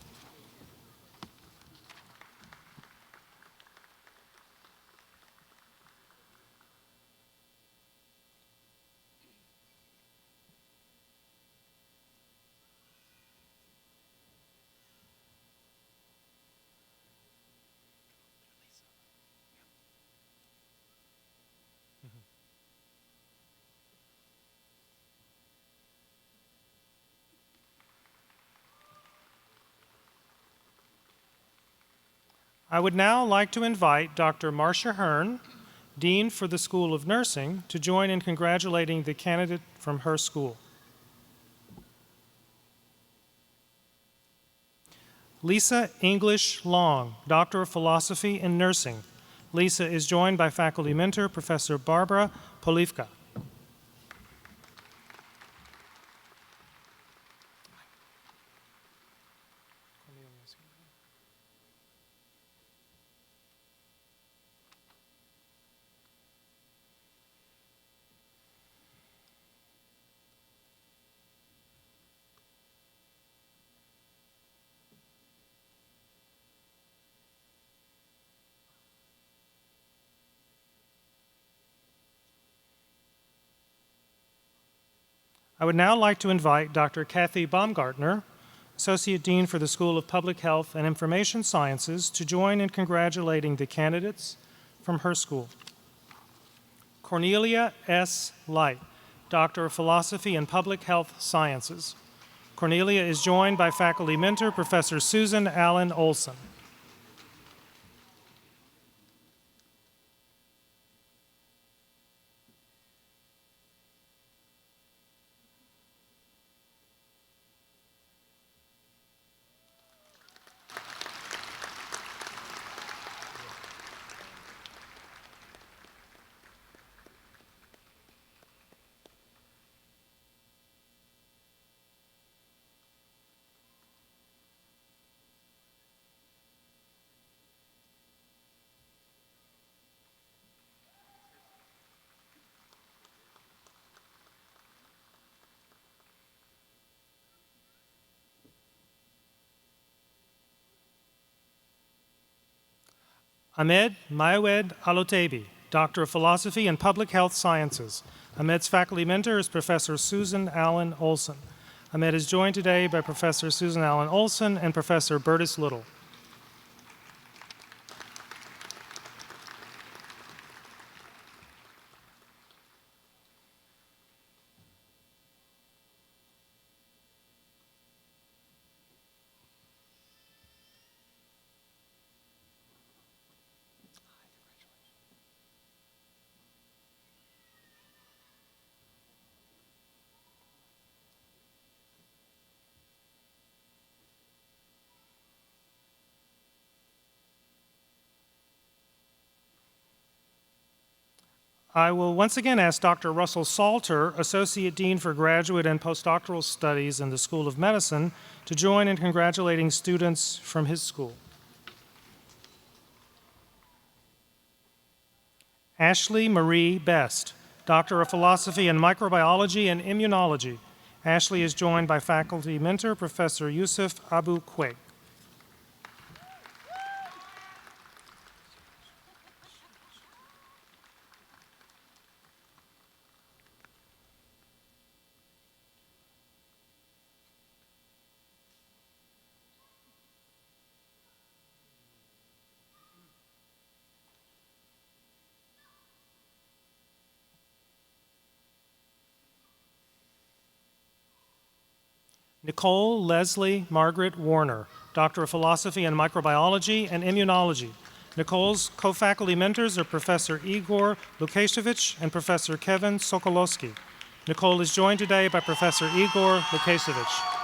I would now like to invite Dr. Marcia Hearn, Dean for the School of Nursing, to join in congratulating the candidate from her school. Lisa English Long, Doctor of Philosophy in Nursing. Lisa is joined by faculty mentor Professor Barbara Polivka. I would now like to invite Dr. Kathy Baumgartner, Associate Dean for the School of Public Health and Information Sciences, to join in congratulating the candidates from her school. Cornelia S. Light, Doctor of Philosophy and Public Health Sciences. Cornelia is joined by faculty mentor Professor Susan Allen Olson. Ahmed Mayewed Alotebi, Doctor of Philosophy and Public Health Sciences. Ahmed's faculty mentor is Professor Susan Allen Olson. Ahmed is joined today by Professor Susan Allen Olson and Professor Bertus Little. I will once again ask Dr. Russell Salter, Associate Dean for Graduate and Postdoctoral Studies in the School of Medicine, to join in congratulating students from his school. Ashley Marie Best, Doctor of Philosophy in Microbiology and Immunology. Ashley is joined by faculty mentor, Professor Yusuf Abu Quaik. Nicole Leslie Margaret Warner, Doctor of Philosophy in Microbiology and Immunology. Nicole's co-faculty mentors are Professor Igor Lukashevich and Professor Kevin Sokolowski. Nicole is joined today by Professor Igor Lukashevich.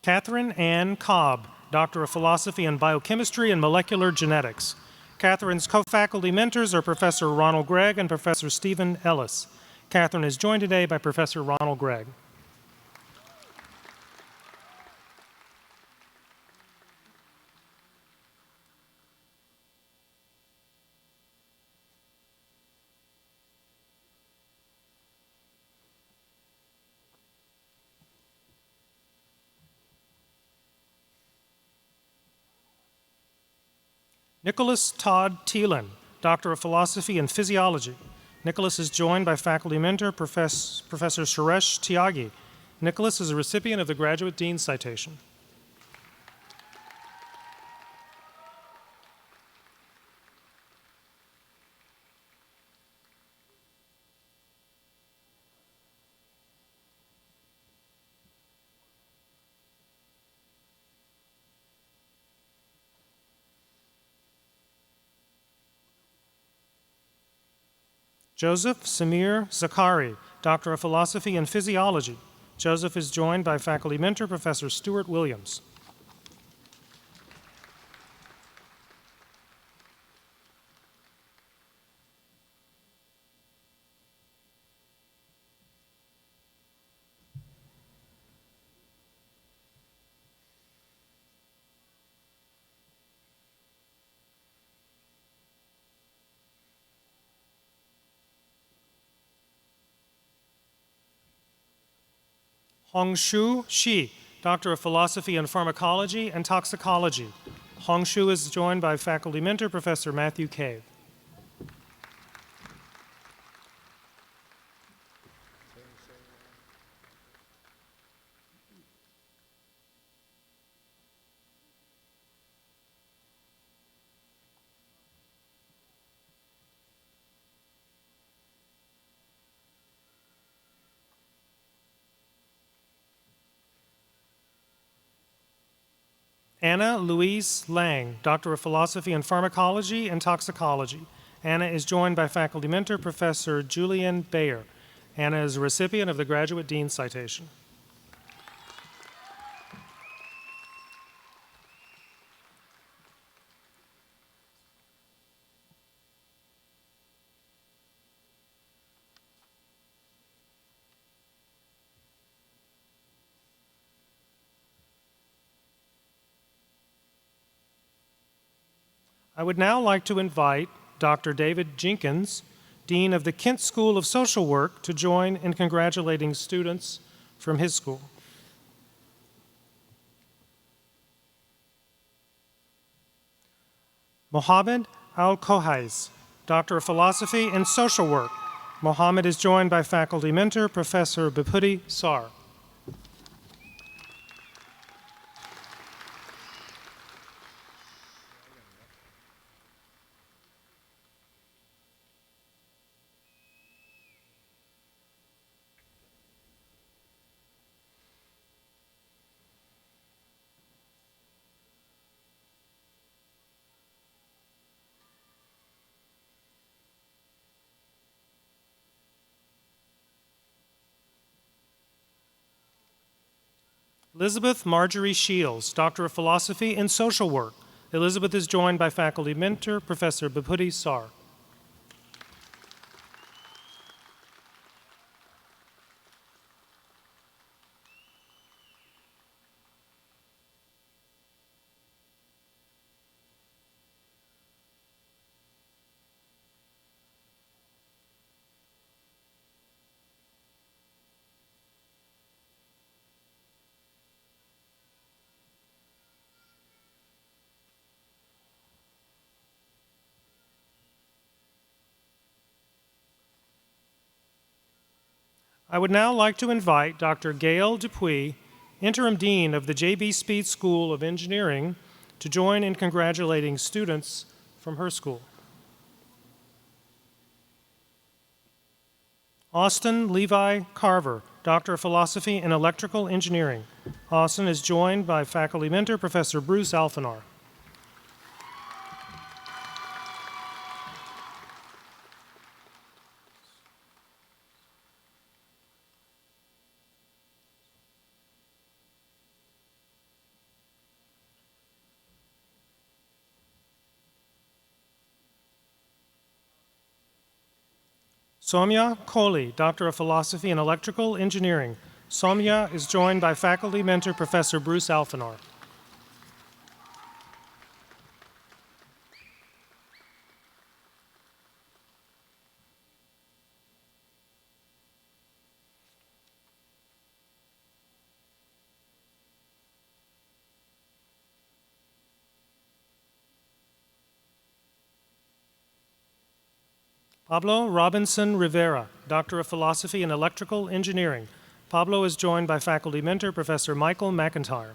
Catherine Ann Cobb, Doctor of Philosophy in Biochemistry and Molecular Genetics. Catherine's co-faculty mentors are Professor Ronald Gregg and Professor Stephen Ellis. Catherine is joined today by Professor Ronald Gregg. Nicholas Todd Thielen, Doctor of Philosophy in Physiology. Nicholas is joined by faculty mentor, Professor Suresh Tyagi. Nicholas is a recipient of the Graduate Dean's Citation. Joseph Samir Zakari, Doctor of Philosophy in Physiology. Joseph is joined by faculty mentor, Professor Stuart Williams. Hongshu Shi, Doctor of Philosophy in Pharmacology and Toxicology. Hongshu is joined by faculty mentor, Professor Matthew Cave. Anna Louise Lang, Doctor of Philosophy in Pharmacology and Toxicology. Anna is joined by faculty mentor, Professor Julian Bayer. Anna is a recipient of the Graduate Dean's Citation. I would now like to invite Dr. David Jenkins, Dean of the Kent School of Social Work, to join in congratulating students from his school. Mohammed Al-Kohais, Doctor of Philosophy and Social Work. Mohammed is joined by faculty mentor, Professor Bipudi Sar. Elizabeth Marjorie Shields, Doctor of Philosophy and Social Work. Elizabeth is joined by faculty mentor, Professor Bipudi Sar. I would now like to invite Dr. Gail Dupuy, Interim Dean of the J.B. Speed School of Engineering, to join in congratulating students from her school. Austin Levi Carver, Doctor of Philosophy and Electrical Engineering. Austin is joined by faculty mentor, Professor Bruce Alphanar. Soumya Kohli, Doctor of Philosophy and Electrical Engineering. Soumya is joined by faculty mentor, Professor Bruce Alphanar. Pablo Robinson Rivera, Doctor of Philosophy and Electrical Engineering. Pablo is joined by faculty mentor, Professor Michael McIntyre.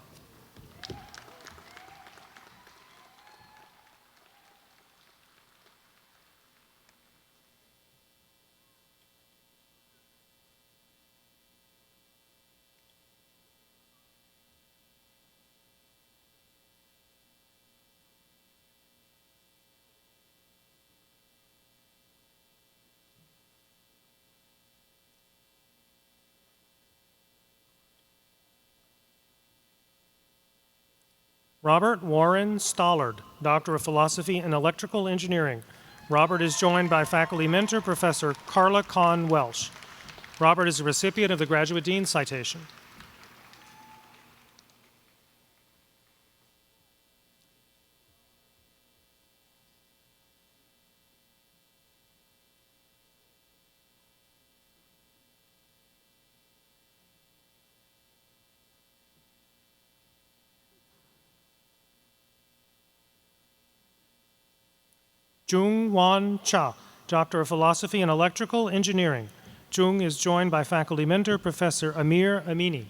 Robert Warren Stollard, Doctor of Philosophy and Electrical Engineering. Robert is joined by faculty mentor, Professor Carla Kahn Welsh. Robert is a recipient of the Graduate Dean Citation. Jung Wan Cha, Doctor of Philosophy and Electrical Engineering. Jung is joined by faculty mentor, Professor Amir Amini.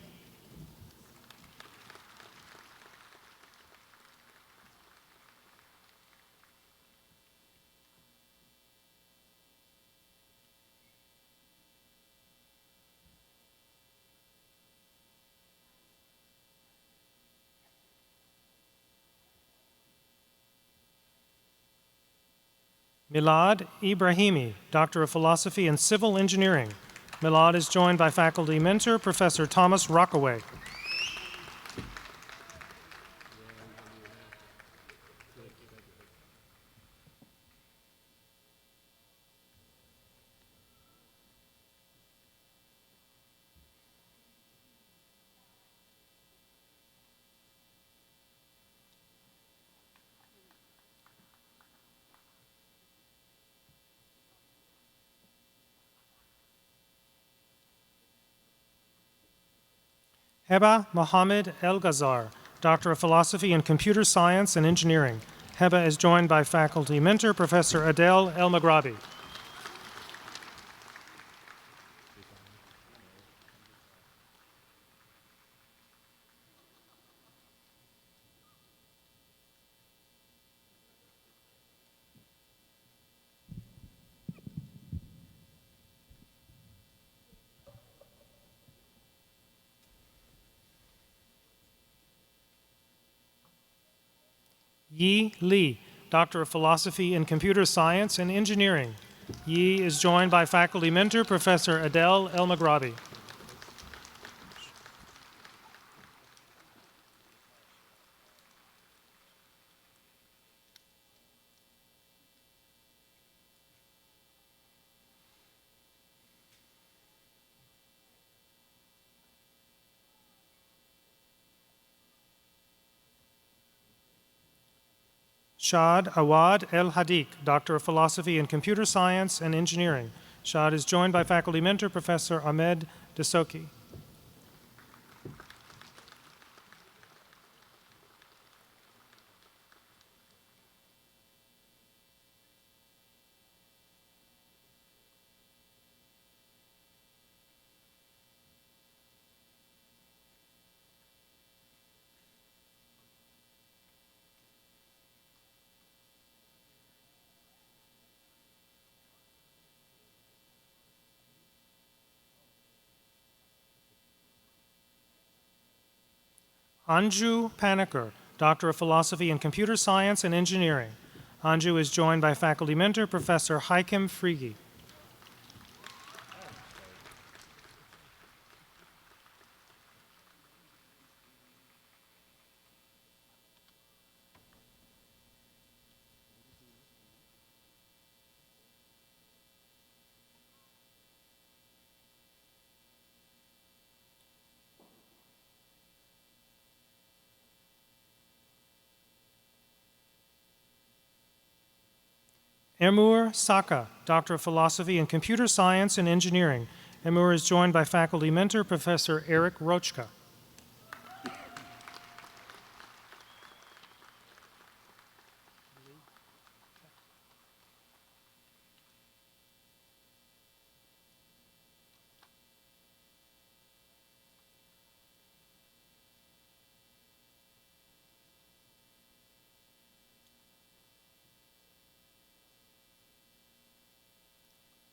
Milad Ibrahimi, Doctor of Philosophy and Civil Engineering. Milad is joined by faculty mentor, Professor Thomas Rockaway. Heba Mohammed El-Ghazar, Doctor of Philosophy in Computer Science and Engineering. Heba is joined by faculty mentor, Professor Adel El-Maghrabi. Yi Li, Doctor of Philosophy in Computer Science and Engineering. Yi is joined by faculty mentor, Professor Adel El-Maghrabi. Shad Awad El-Hadik, Doctor of Philosophy in Computer Science and Engineering. Shad is joined by faculty mentor, Professor Ahmed Desoki. Anju Paniker, Doctor of Philosophy in Computer Science and Engineering. Anju is joined by faculty mentor, Professor Haikim Frigi. Emur Saka, Doctor of Philosophy in Computer Science and Engineering. Emur is joined by faculty mentor, Professor Eric Rochka.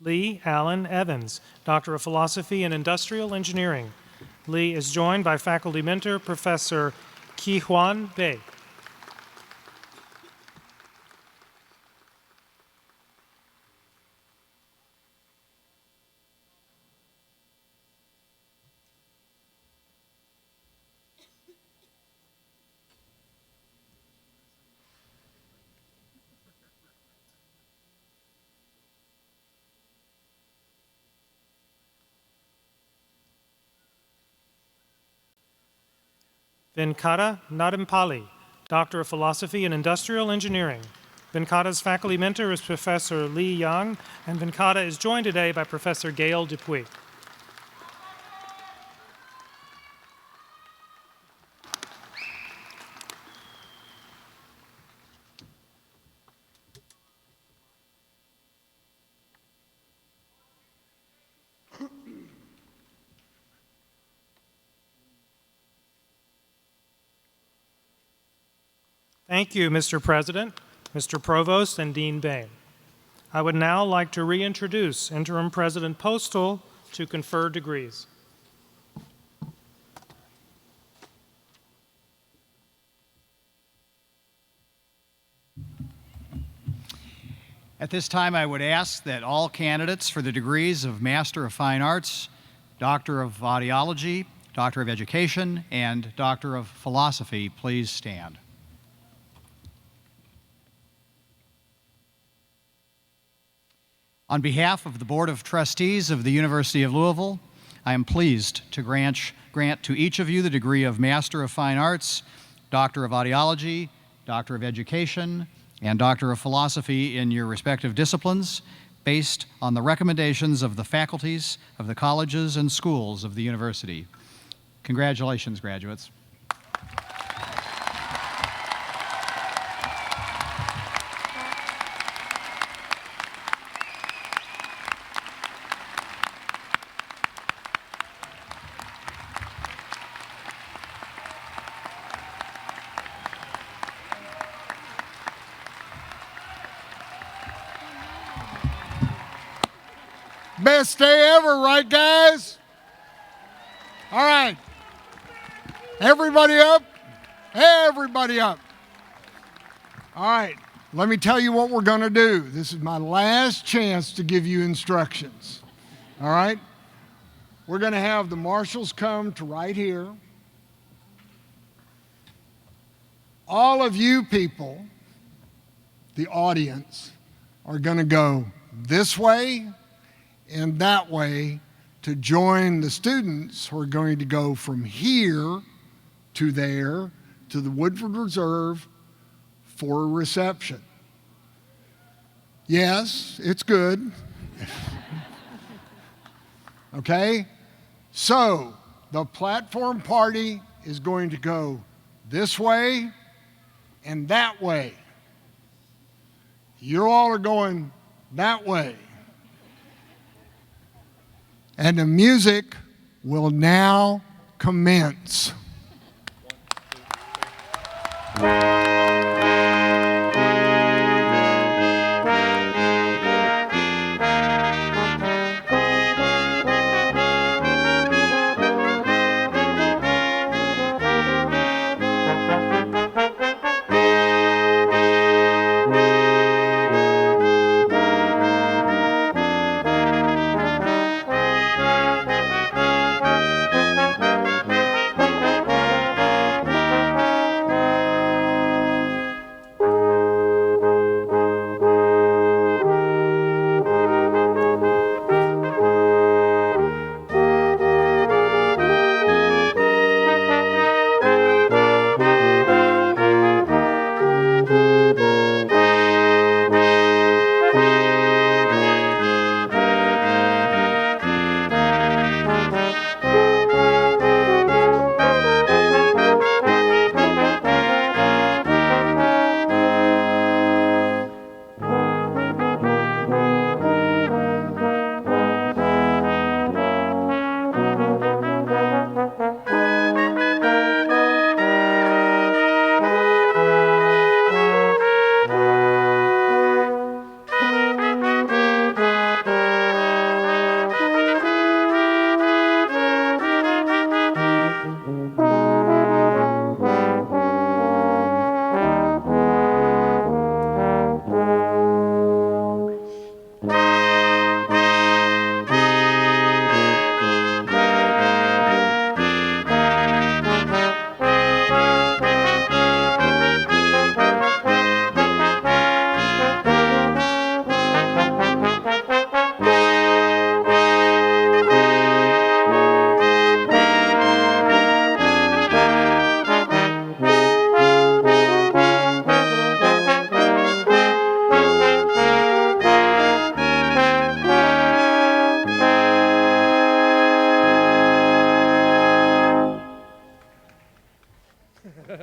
Lee Allen Evans, Doctor of Philosophy in Industrial Engineering. Lee is joined by faculty mentor, Professor Ki-Hwan Bae. Venkata Nadimpally, Doctor of Philosophy in Industrial Engineering. Venkata's faculty mentor is Professor Lee Yang, and Venkata is joined today by Professor Gail Dupuy. Thank you, Mr. President, Mr. Provost, and Dean Bain. I would now like to reintroduce Interim President Postal to confer degrees. At this time, I would ask that all candidates for the degrees of Master of Fine Arts, Doctor of Audiology, Doctor of Education, and Doctor of Philosophy please stand. On behalf of the Board of Trustees of the University of Louisville, I am pleased to grant to each of you the degree of Master of Fine Arts, Doctor of Audiology, Doctor of Education, and Doctor of Philosophy in your respective disciplines, based on the recommendations of the faculties of the colleges and schools of the university. Congratulations, graduates. Best day ever, right, guys? All right. Everybody up? Everybody up. All right. Let me tell you what we're going to do. This is my last chance to give you instructions. All right? We're going to have the marshals come to right here. All of you people, the audience, are going to go this way and that way to join the students who are going to go from here to there to the Woodford Reserve for a reception. Yes, it's good. Okay? So, the platform party is going to go this way and that way. You all are going that way. And the music will now commence.